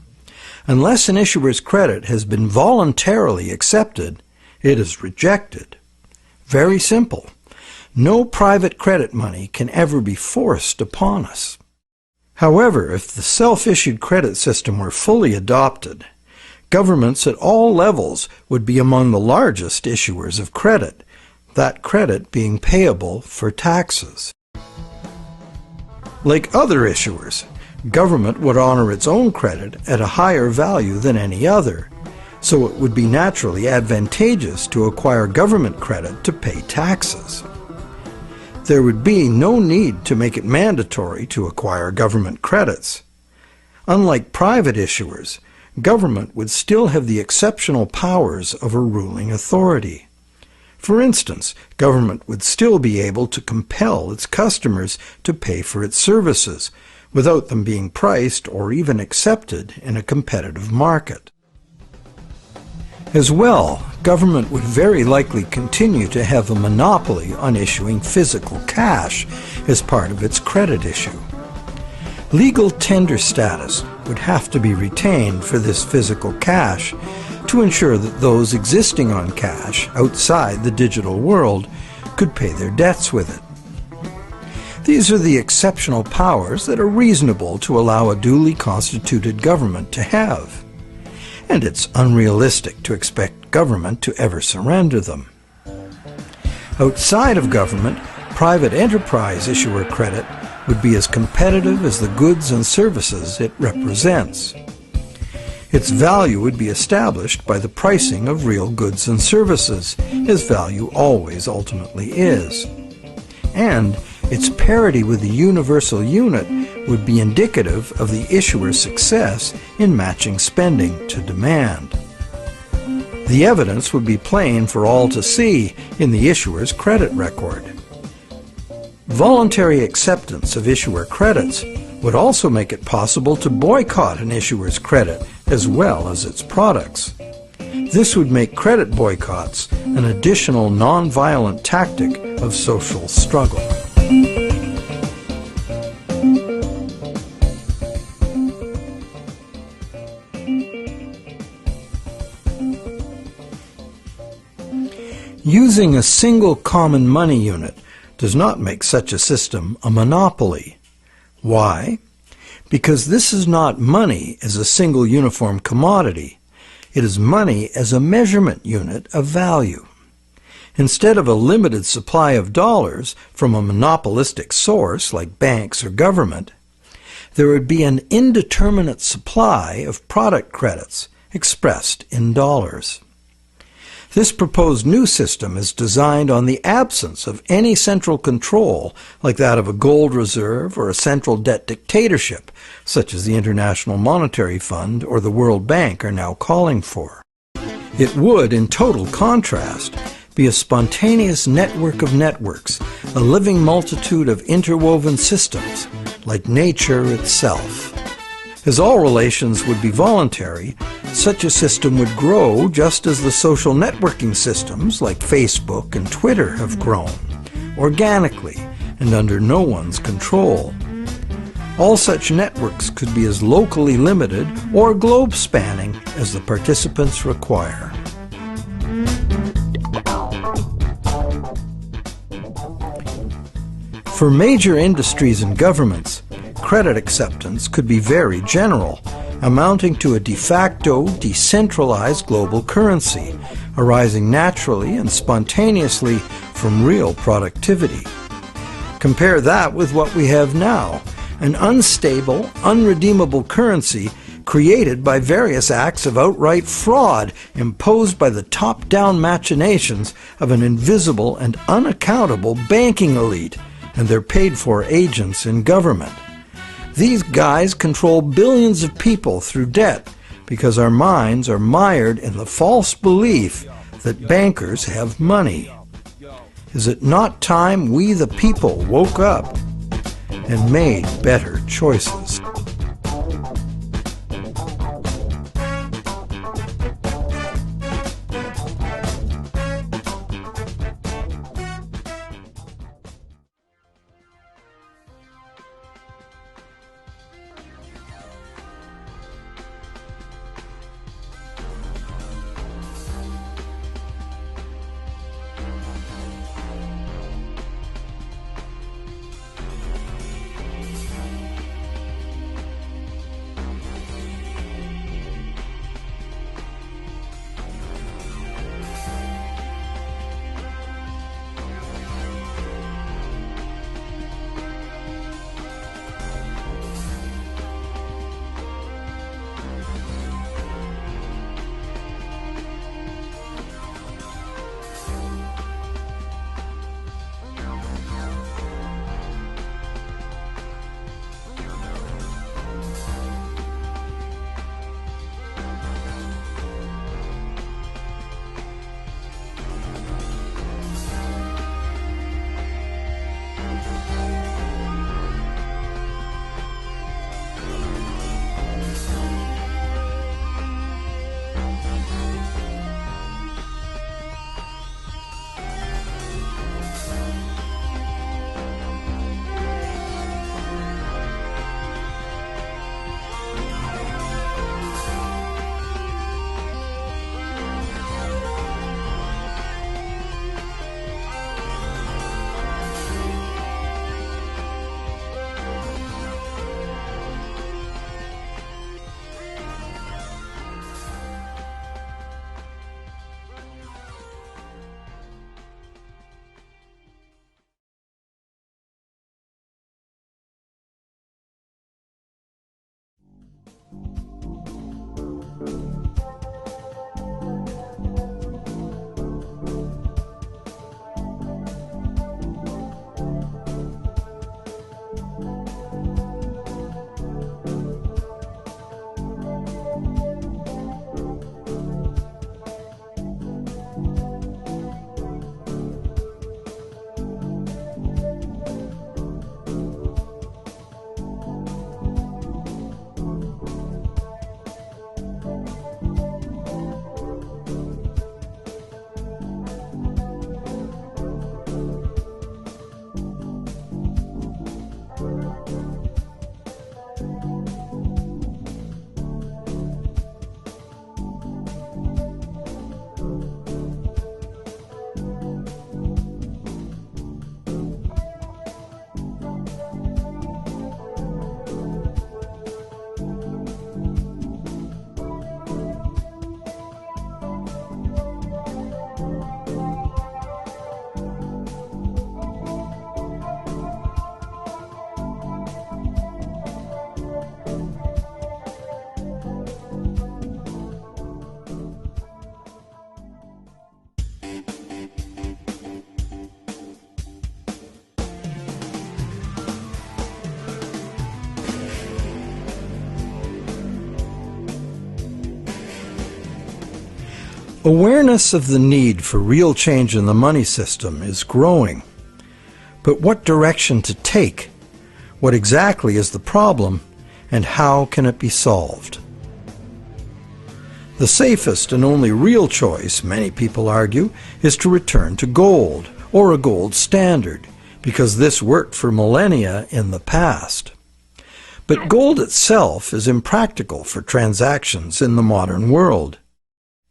unless an issuer's credit has been voluntarily accepted, it is rejected. Very simple. No private credit money can ever be forced upon us. However, if the self-issued credit system were fully adopted, governments at all levels would be among the largest issuers of credit, that credit being payable for taxes. Like other issuers, government would honor its own credit at a higher value than any other, so it would be naturally advantageous to acquire government credit to pay taxes. There would be no need to make it mandatory to acquire government credits. Unlike private issuers, government would still have the exceptional powers of a ruling authority. For instance, government would still be able to compel its customers to pay for its services, without them being priced or even accepted in a competitive market. As well, government would very likely continue to have a monopoly on issuing physical cash as part of its credit issue. Legal tender status would have to be retained for this physical cash to ensure that those existing on cash outside the digital world could pay their debts with it. These are the exceptional powers that are reasonable to allow a duly constituted government to have. And it's unrealistic to expect government to ever surrender them. Outside of government, private enterprise issuer credit would be as competitive as the goods and services it represents. Its value would be established by the pricing of real goods and services, as value always ultimately is. And its parity with the universal unit would be indicative of the issuer's success in matching spending to demand. The evidence would be plain for all to see in the issuer's credit record. Voluntary acceptance of issuer credits would also make it possible to boycott an issuer's credit as well as its products. This would make credit boycotts an additional non-violent tactic of social struggle. Using a single common money unit does not make such a system a monopoly. Why? Because this is not money as a single uniform commodity. It is money as a measurement unit of value. Instead of a limited supply of dollars from a monopolistic source like banks or government, there would be an indeterminate supply of product credits expressed in dollars. This proposed new system is designed on the absence of any central control like that of a gold reserve or a central debt dictatorship, such as the International Monetary Fund or the World Bank are now calling for. It would, in total contrast, be a spontaneous network of networks, a living multitude of interwoven systems, like nature itself. As all relations would be voluntary, such a system would grow just as the social networking systems like Facebook and Twitter have grown, organically and under no one's control. All such networks could be as locally limited or globe-spanning as the participants require. For major industries and governments, credit acceptance could be very general, amounting to a de facto decentralized global currency, arising naturally and spontaneously from real productivity. Compare that with what we have now, an unstable, unredeemable currency created by various acts of outright fraud imposed by the top-down machinations of an invisible and unaccountable banking elite and their paid-for agents in government. These guys control billions of people through debt because our minds are mired in the false belief that bankers have money. Is it not time we the people woke up and made better choices? Awareness of the need for real change in the money system is growing. But what direction to take? What exactly is the problem, and how can it be solved? The safest and only real choice, many people argue, is to return to gold, or a gold standard, because this worked for millennia in the past. But gold itself is impractical for transactions in the modern world.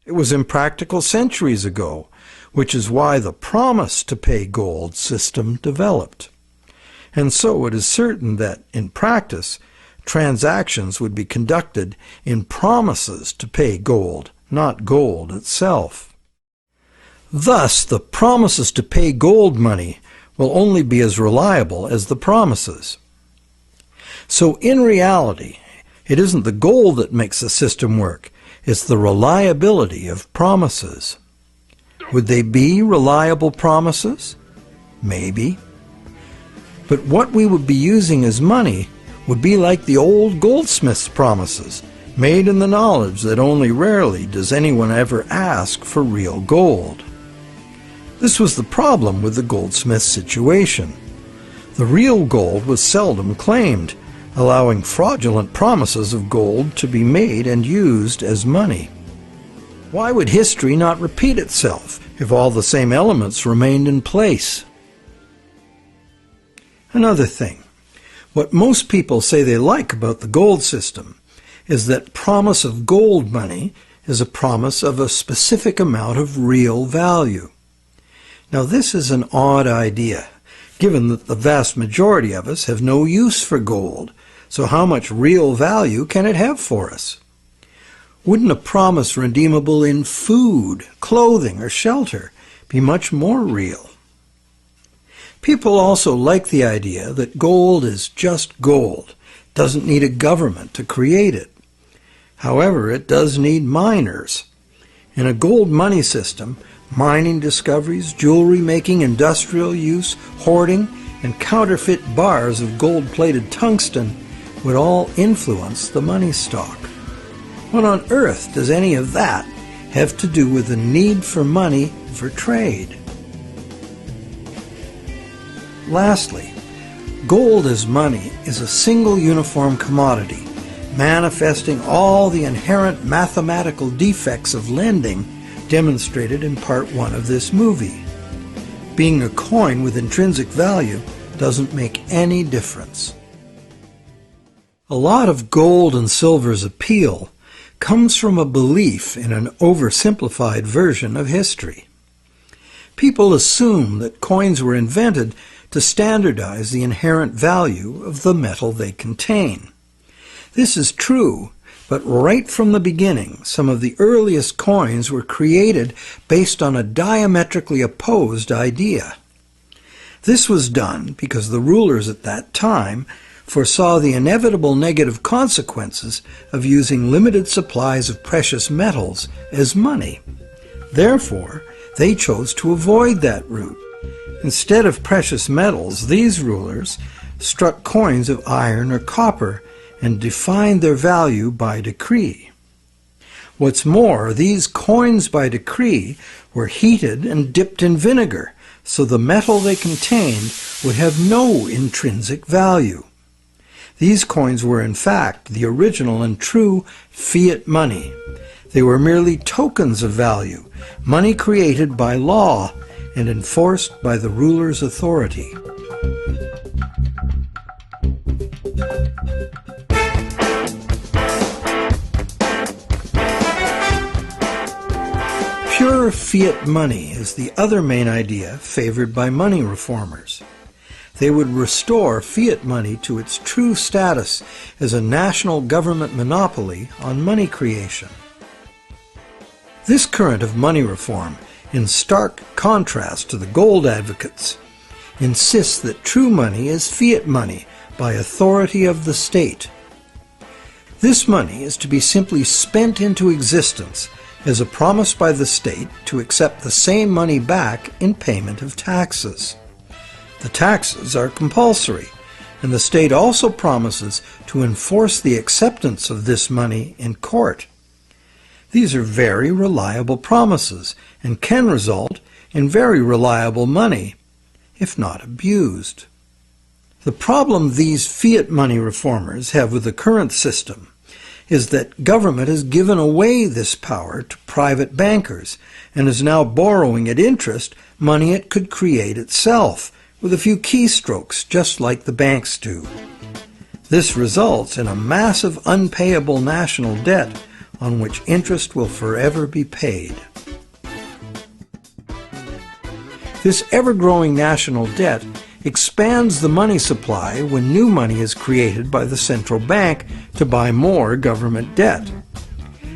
It was impractical centuries ago, which is why the promise to pay gold system developed. And so it is certain that, in practice, transactions would be conducted in promises to pay gold, not gold itself. Thus, the promises to pay gold money will only be as reliable as the promises. So in reality, it isn't the gold that makes the system work, it's the reliability of promises. Would they be reliable promises? Maybe. But what we would be using as money would be like the old goldsmith's promises, made in the knowledge that only rarely does anyone ever ask for real gold. This was the problem with the goldsmith situation. The real gold was seldom claimed, allowing fraudulent promises of gold to be made and used as money. Why would history not repeat itself if all the same elements remained in place? Another thing, what most people say they like about the gold system is that promise of gold money is a promise of a specific amount of real value. Now this is an odd idea, given that the vast majority of us have no use for gold, so how much real value can it have for us? Wouldn't a promise redeemable in food, clothing, or shelter be much more real? People also like the idea that gold is just gold, doesn't need a government to create it. However, it does need miners. In a gold money system, mining discoveries, jewelry making, industrial use, hoarding, and counterfeit bars of gold-plated tungsten would all influence the money stock. What on earth does any of that have to do with the need for money for trade? Lastly, gold as money is a single uniform commodity, manifesting all the inherent mathematical defects of lending demonstrated in part 1 of this movie. Being a coin with intrinsic value doesn't make any difference. A lot of gold and silver's appeal comes from a belief in an oversimplified version of history. People assume that coins were invented to standardize the inherent value of the metal they contain. This is true, but right from the beginning, some of the earliest coins were created based on a diametrically opposed idea. This was done because the rulers at that time foresaw the inevitable negative consequences of using limited supplies of precious metals as money. Therefore, they chose to avoid that route. Instead of precious metals, these rulers struck coins of iron or copper and defined their value by decree. What's more, these coins by decree were heated and dipped in vinegar, so the metal they contained would have no intrinsic value. These coins were in fact the original and true fiat money. They were merely tokens of value, money created by law and enforced by the ruler's authority. Pure fiat money is the other main idea favored by money reformers. They would restore fiat money to its true status as a national government monopoly on money creation. This current of money reform, in stark contrast to the gold advocates, insists that true money is fiat money by authority of the state. This money is to be simply spent into existence as a promise by the state to accept the same money back in payment of taxes. The taxes are compulsory, and the state also promises to enforce the acceptance of this money in court. These are very reliable promises and can result in very reliable money, if not abused. The problem these fiat money reformers have with the current system is that government has given away this power to private bankers and is now borrowing at interest money it could create itself with a few keystrokes, just like the banks do. This results in a massive unpayable national debt on which interest will forever be paid. This ever-growing national debt expands the money supply when new money is created by the central bank to buy more government debt.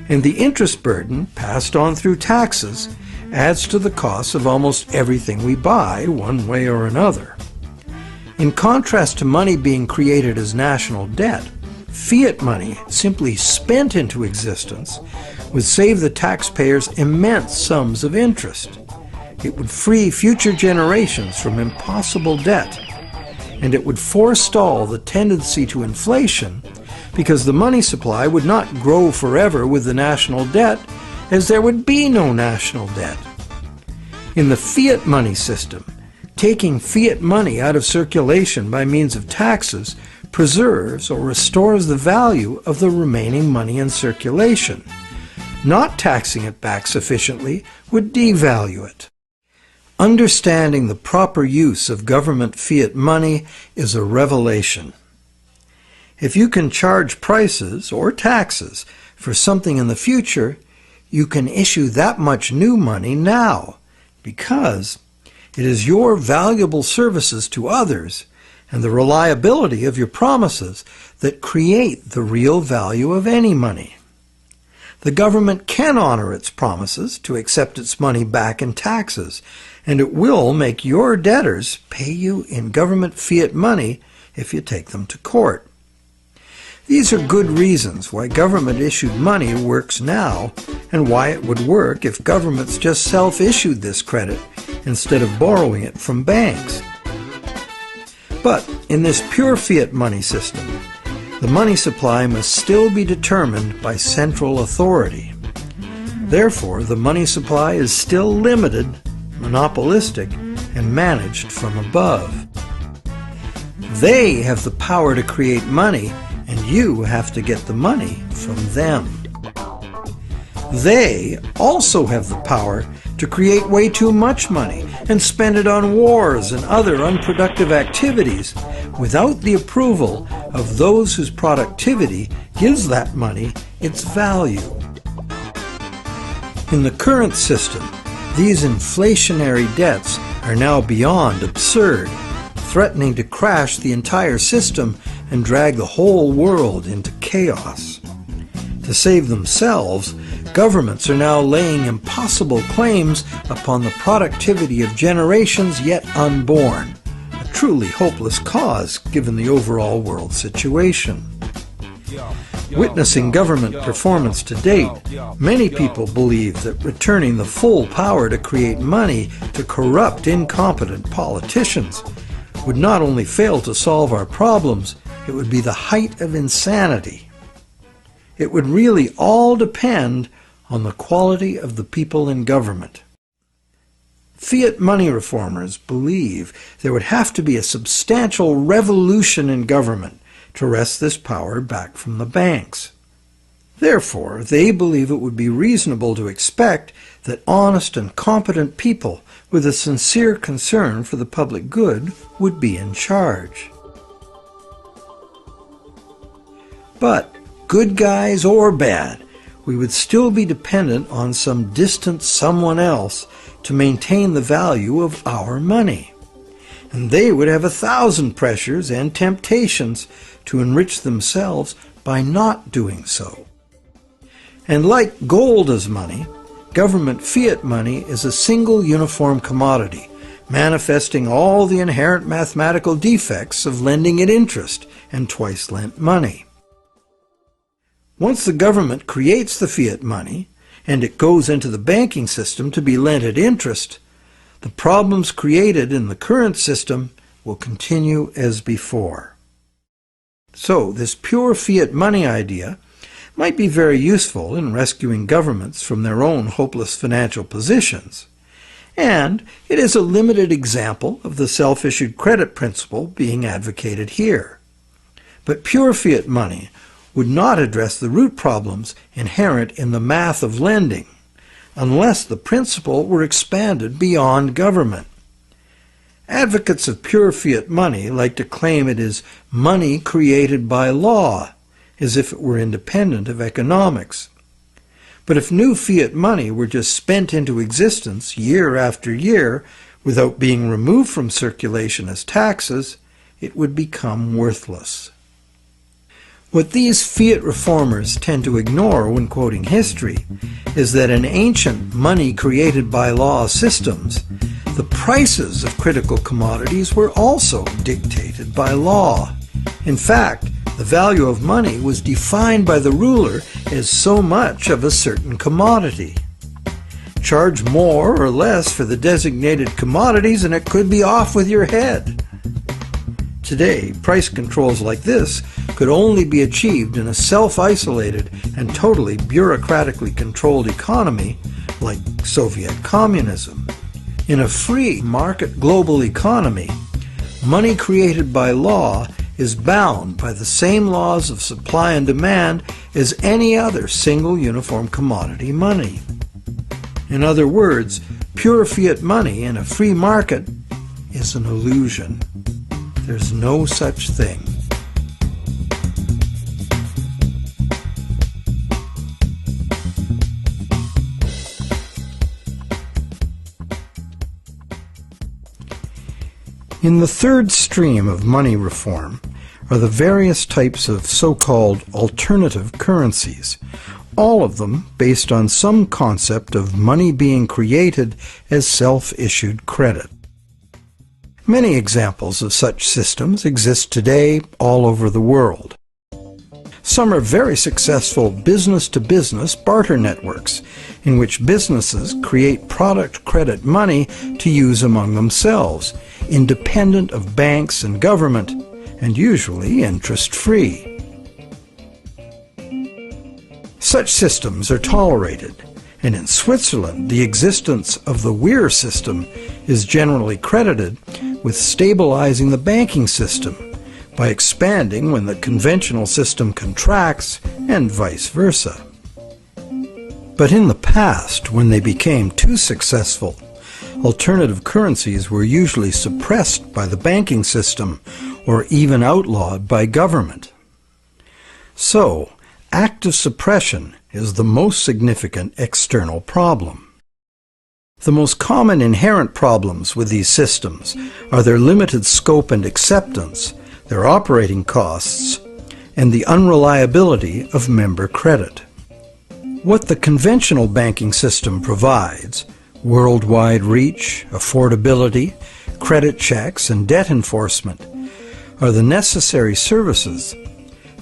And the interest burden, passed on through taxes, adds to the cost of almost everything we buy, one way or another. In contrast to money being created as national debt, fiat money, simply spent into existence, would save the taxpayers immense sums of interest. It would free future generations from impossible debt, and it would forestall the tendency to inflation because the money supply would not grow forever with the national debt, as there would be no national debt. In the fiat money system, taking fiat money out of circulation by means of taxes preserves or restores the value of the remaining money in circulation. Not taxing it back sufficiently would devalue it. Understanding the proper use of government fiat money is a revelation. If you can charge prices or taxes for something in the future, you can issue that much new money now, because it is your valuable services to others and the reliability of your promises that create the real value of any money. The government can honor its promises to accept its money back in taxes, and it will make your debtors pay you in government fiat money if you take them to court. These are good reasons why government-issued money works now, and why it would work if governments just self-issued this credit instead of borrowing it from banks. But in this pure fiat money system, the money supply must still be determined by central authority. Therefore, the money supply is still limited, monopolistic, and managed from above. They have the power to create money, and you have to get the money from them. They also have the power to create way too much money and spend it on wars and other unproductive activities without the approval of those whose productivity gives that money its value. In the current system, these inflationary debts are now beyond absurd, threatening to crash the entire system and drag the whole world into chaos. To save themselves, governments are now laying impossible claims upon the productivity of generations yet unborn, a truly hopeless cause given the overall world situation. Witnessing government performance to date, many people believe that returning the full power to create money to corrupt, incompetent politicians would not only fail to solve our problems, it would be the height of insanity. It would really all depend on the quality of the people in government. Fiat money reformers believe there would have to be a substantial revolution in government to wrest this power back from the banks. Therefore, they believe it would be reasonable to expect that honest and competent people with a sincere concern for the public good would be in charge. But, good guys or bad, we would still be dependent on some distant someone else to maintain the value of our money. And they would have 1,000 pressures and temptations to enrich themselves by not doing so. And like gold as money, government fiat money is a single uniform commodity, manifesting all the inherent mathematical defects of lending at interest and twice lent money. Once the government creates the fiat money, and it goes into the banking system to be lent at interest, the problems created in the current system will continue as before. So, this pure fiat money idea might be very useful in rescuing governments from their own hopeless financial positions, and it is a limited example of the self-issued credit principle being advocated here. But pure fiat money would not address the root problems inherent in the math of lending, unless the principle were expanded beyond government. Advocates of pure fiat money like to claim it is money created by law, as if it were independent of economics. But if new fiat money were just spent into existence year after year without being removed from circulation as taxes, it would become worthless. What these fiat reformers tend to ignore when quoting history is that in ancient money created by law systems, the prices of critical commodities were also dictated by law. In fact, the value of money was defined by the ruler as so much of a certain commodity. Charge more or less for the designated commodities and it could be off with your head. Today, price controls like this could only be achieved in a self-isolated and totally bureaucratically controlled economy like Soviet communism. In a free market global economy, money created by law is bound by the same laws of supply and demand as any other single uniform commodity money. In other words, pure fiat money in a free market is an illusion. There's no such thing. In the third stream of money reform are the various types of so-called alternative currencies, all of them based on some concept of money being created as self-issued credit. Many examples of such systems exist today all over the world. Some are very successful business-to-business barter networks, in which businesses create product credit money to use among themselves, independent of banks and government, and usually interest-free. Such systems are tolerated, and in Switzerland the existence of the Weir system is generally credited with stabilizing the banking system by expanding when the conventional system contracts and vice versa. But in the past, when they became too successful, alternative currencies were usually suppressed by the banking system or even outlawed by government. So, active suppression is the most significant external problem. The most common inherent problems with these systems are their limited scope and acceptance, their operating costs, and the unreliability of member credit. What the conventional banking system provides, worldwide reach, affordability, credit checks, and debt enforcement, are the necessary services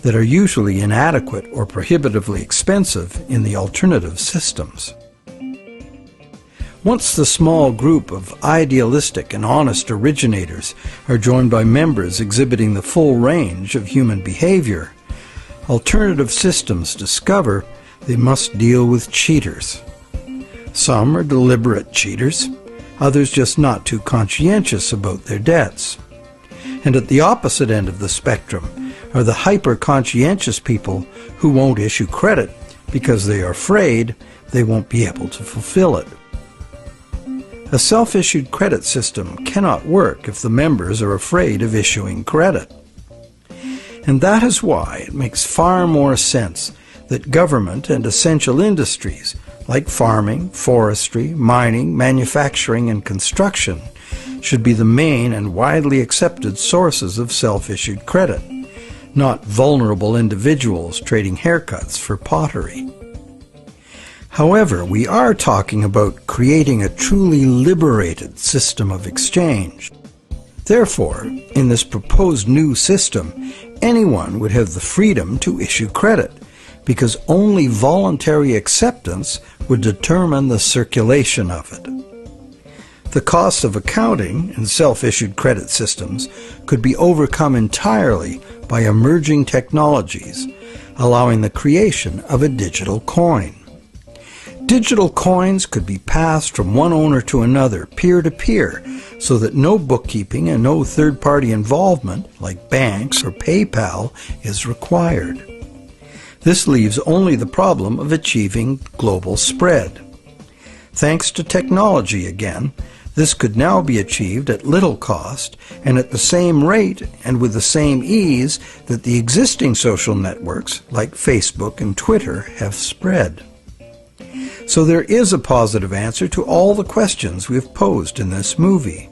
that are usually inadequate or prohibitively expensive in the alternative systems. Once the small group of idealistic and honest originators are joined by members exhibiting the full range of human behavior, alternative systems discover they must deal with cheaters. Some are deliberate cheaters, others just not too conscientious about their debts. And at the opposite end of the spectrum are the hyper-conscientious people who won't issue credit because they are afraid they won't be able to fulfill it. A self-issued credit system cannot work if the members are afraid of issuing credit. And that is why it makes far more sense that government and essential industries like farming, forestry, mining, manufacturing, and construction should be the main and widely accepted sources of self-issued credit, not vulnerable individuals trading haircuts for pottery. However, we are talking about creating a truly liberated system of exchange. Therefore, in this proposed new system, anyone would have the freedom to issue credit, because only voluntary acceptance would determine the circulation of it. The cost of accounting in self-issued credit systems could be overcome entirely by emerging technologies allowing the creation of a digital coin. Digital coins could be passed from one owner to another, peer-to-peer, so that no bookkeeping and no third-party involvement, like banks or PayPal, is required. This leaves only the problem of achieving global spread. Thanks to technology again, this could now be achieved at little cost and at the same rate and with the same ease that the existing social networks like Facebook and Twitter have spread. So there is a positive answer to all the questions we've posed in this movie.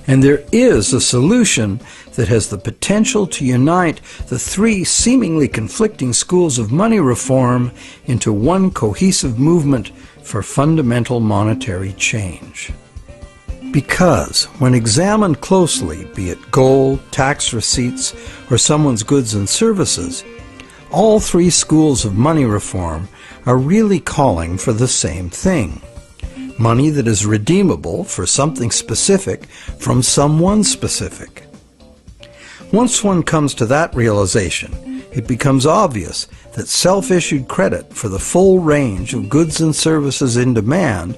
And there is a solution that has the potential to unite the three seemingly conflicting schools of money reform into one cohesive movement for fundamental monetary change. Because, when examined closely, be it gold, tax receipts, or someone's goods and services, all three schools of money reform are really calling for the same thing. Money that is redeemable for something specific from someone specific. Once one comes to that realization, it becomes obvious that self-issued credit for the full range of goods and services in demand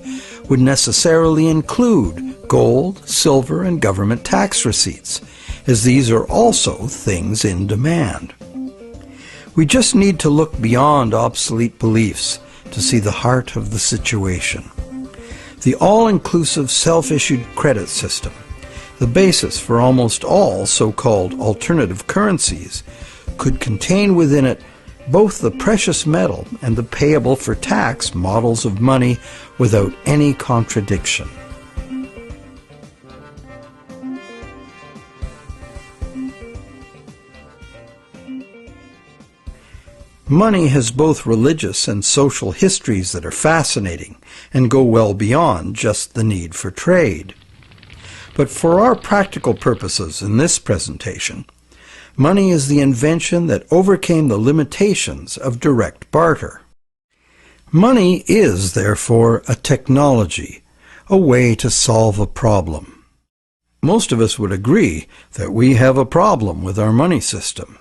would necessarily include gold, silver, and government tax receipts, as these are also things in demand. We just need to look beyond obsolete beliefs to see the heart of the situation. The all-inclusive self-issued credit system, the basis for almost all so-called alternative currencies, could contain within it both the precious metal and the payable for tax models of money without any contradiction. Money has both religious and social histories that are fascinating and go well beyond just the need for trade. But for our practical purposes in this presentation, money is the invention that overcame the limitations of direct barter. Money is, therefore, a technology, a way to solve a problem. Most of us would agree that we have a problem with our money system.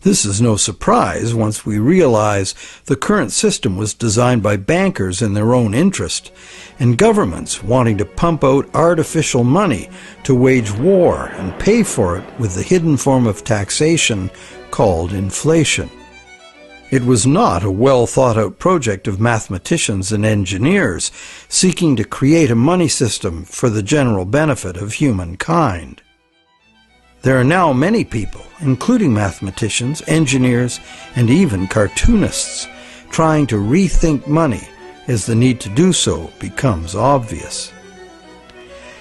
This is no surprise once we realize the current system was designed by bankers in their own interest, and governments wanting to pump out artificial money to wage war and pay for it with the hidden form of taxation called inflation. It was not a well-thought-out project of mathematicians and engineers seeking to create a money system for the general benefit of humankind. There are now many people, including mathematicians, engineers, and even cartoonists, trying to rethink money as the need to do so becomes obvious.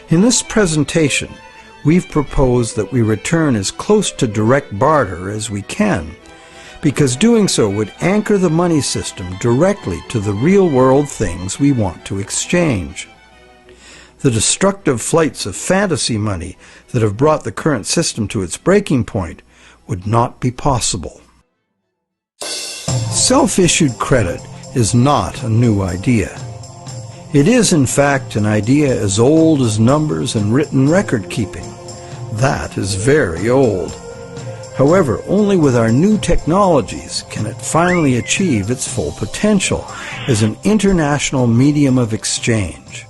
In this presentation, we've proposed that we return as close to direct barter as we can, because doing so would anchor the money system directly to the real-world things we want to exchange. The destructive flights of fantasy money that have brought the current system to its breaking point would not be possible. Self-issued credit is not a new idea. It is, in fact, an idea as old as numbers and written record-keeping. That is very old. However, only with our new technologies can it finally achieve its full potential as an international medium of exchange.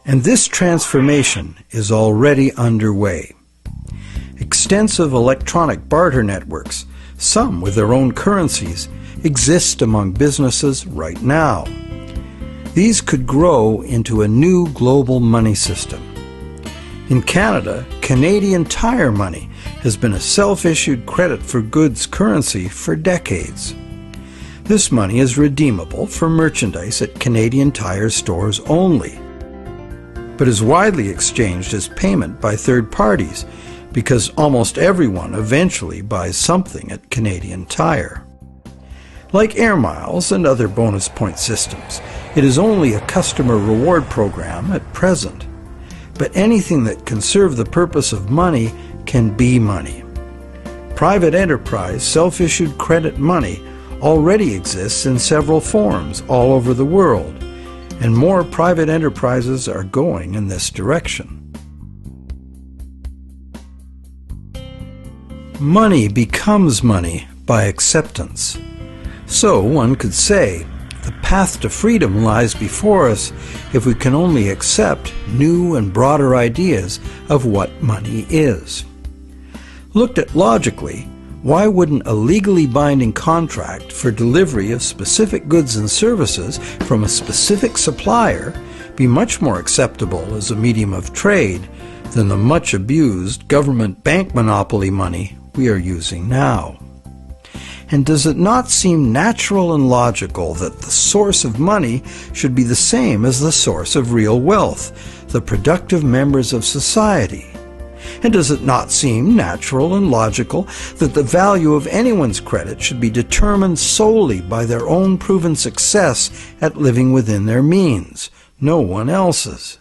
And this transformation is already underway. Extensive electronic barter networks, some with their own currencies, exist among businesses right now. These could grow into a new global money system. In Canada, Canadian Tire money has been a self-issued credit for goods currency for decades. This money is redeemable for merchandise at Canadian Tire stores only, but is widely exchanged as payment by third parties because almost everyone eventually buys something at Canadian Tire. Like air miles and other bonus point systems, it is only a customer reward program at present. But anything that can serve the purpose of money can be money. Private enterprise self-issued credit money already exists in several forms all over the world, and more private enterprises are going in this direction. Money becomes money by acceptance. So one could say, the path to freedom lies before us if we can only accept new and broader ideas of what money is. Looked at logically, why wouldn't a legally binding contract for delivery of specific goods and services from a specific supplier be much more acceptable as a medium of trade than the much abused government bank monopoly money we are using now? And does it not seem natural and logical that the source of money should be the same as the source of real wealth, the productive members of society? And does it not seem natural and logical that the value of anyone's credit should be determined solely by their own proven success at living within their means, no one else's?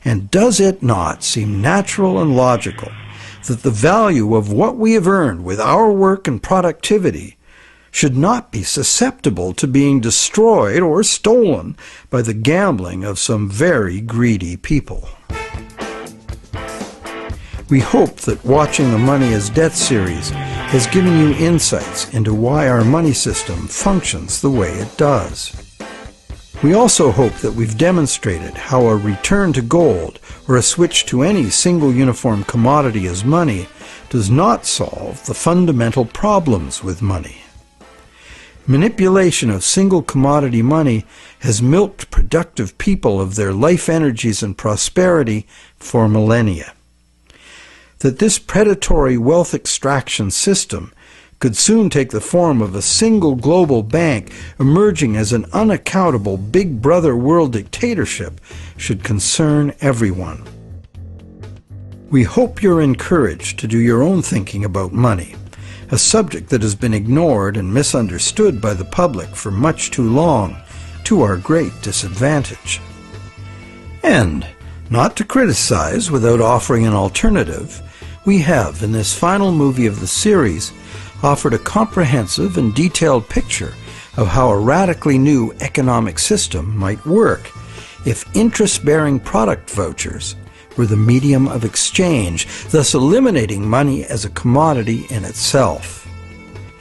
And does it not seem natural and logical that the value of what we have earned with our work and productivity should not be susceptible to being destroyed or stolen by the gambling of some very greedy people? We hope that watching the Money as Debt series has given you insights into why our money system functions the way it does. We also hope that we've demonstrated how a return to gold or a switch to any single uniform commodity as money does not solve the fundamental problems with money. Manipulation of single commodity money has milked productive people of their life energies and prosperity for millennia. That this predatory wealth extraction system could soon take the form of a single global bank emerging as an unaccountable big brother world dictatorship should concern everyone. We hope you're encouraged to do your own thinking about money, a subject that has been ignored and misunderstood by the public for much too long, to our great disadvantage. And, not to criticize without offering an alternative, we have, in this final movie of the series, offered a comprehensive and detailed picture of how a radically new economic system might work if interest-bearing product vouchers were the medium of exchange, thus eliminating money as a commodity in itself.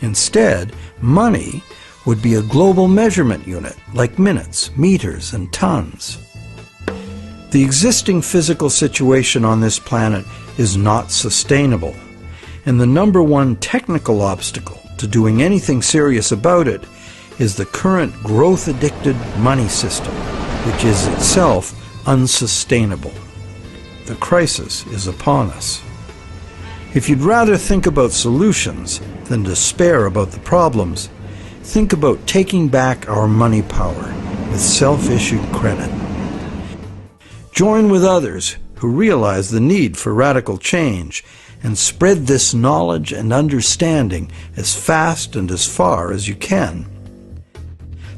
Instead, money would be a global measurement unit like minutes, meters, and tons. The existing physical situation on this planet is not sustainable, and the number one technical obstacle to doing anything serious about it is the current growth-addicted money system, which is itself unsustainable. The crisis is upon us. If you'd rather think about solutions than despair about the problems, think about taking back our money power with self-issued credit. Join with others who realize the need for radical change and spread this knowledge and understanding as fast and as far as you can.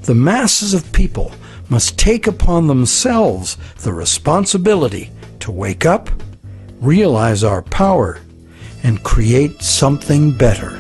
The masses of people must take upon themselves the responsibility to wake up, realize our power, and create something better.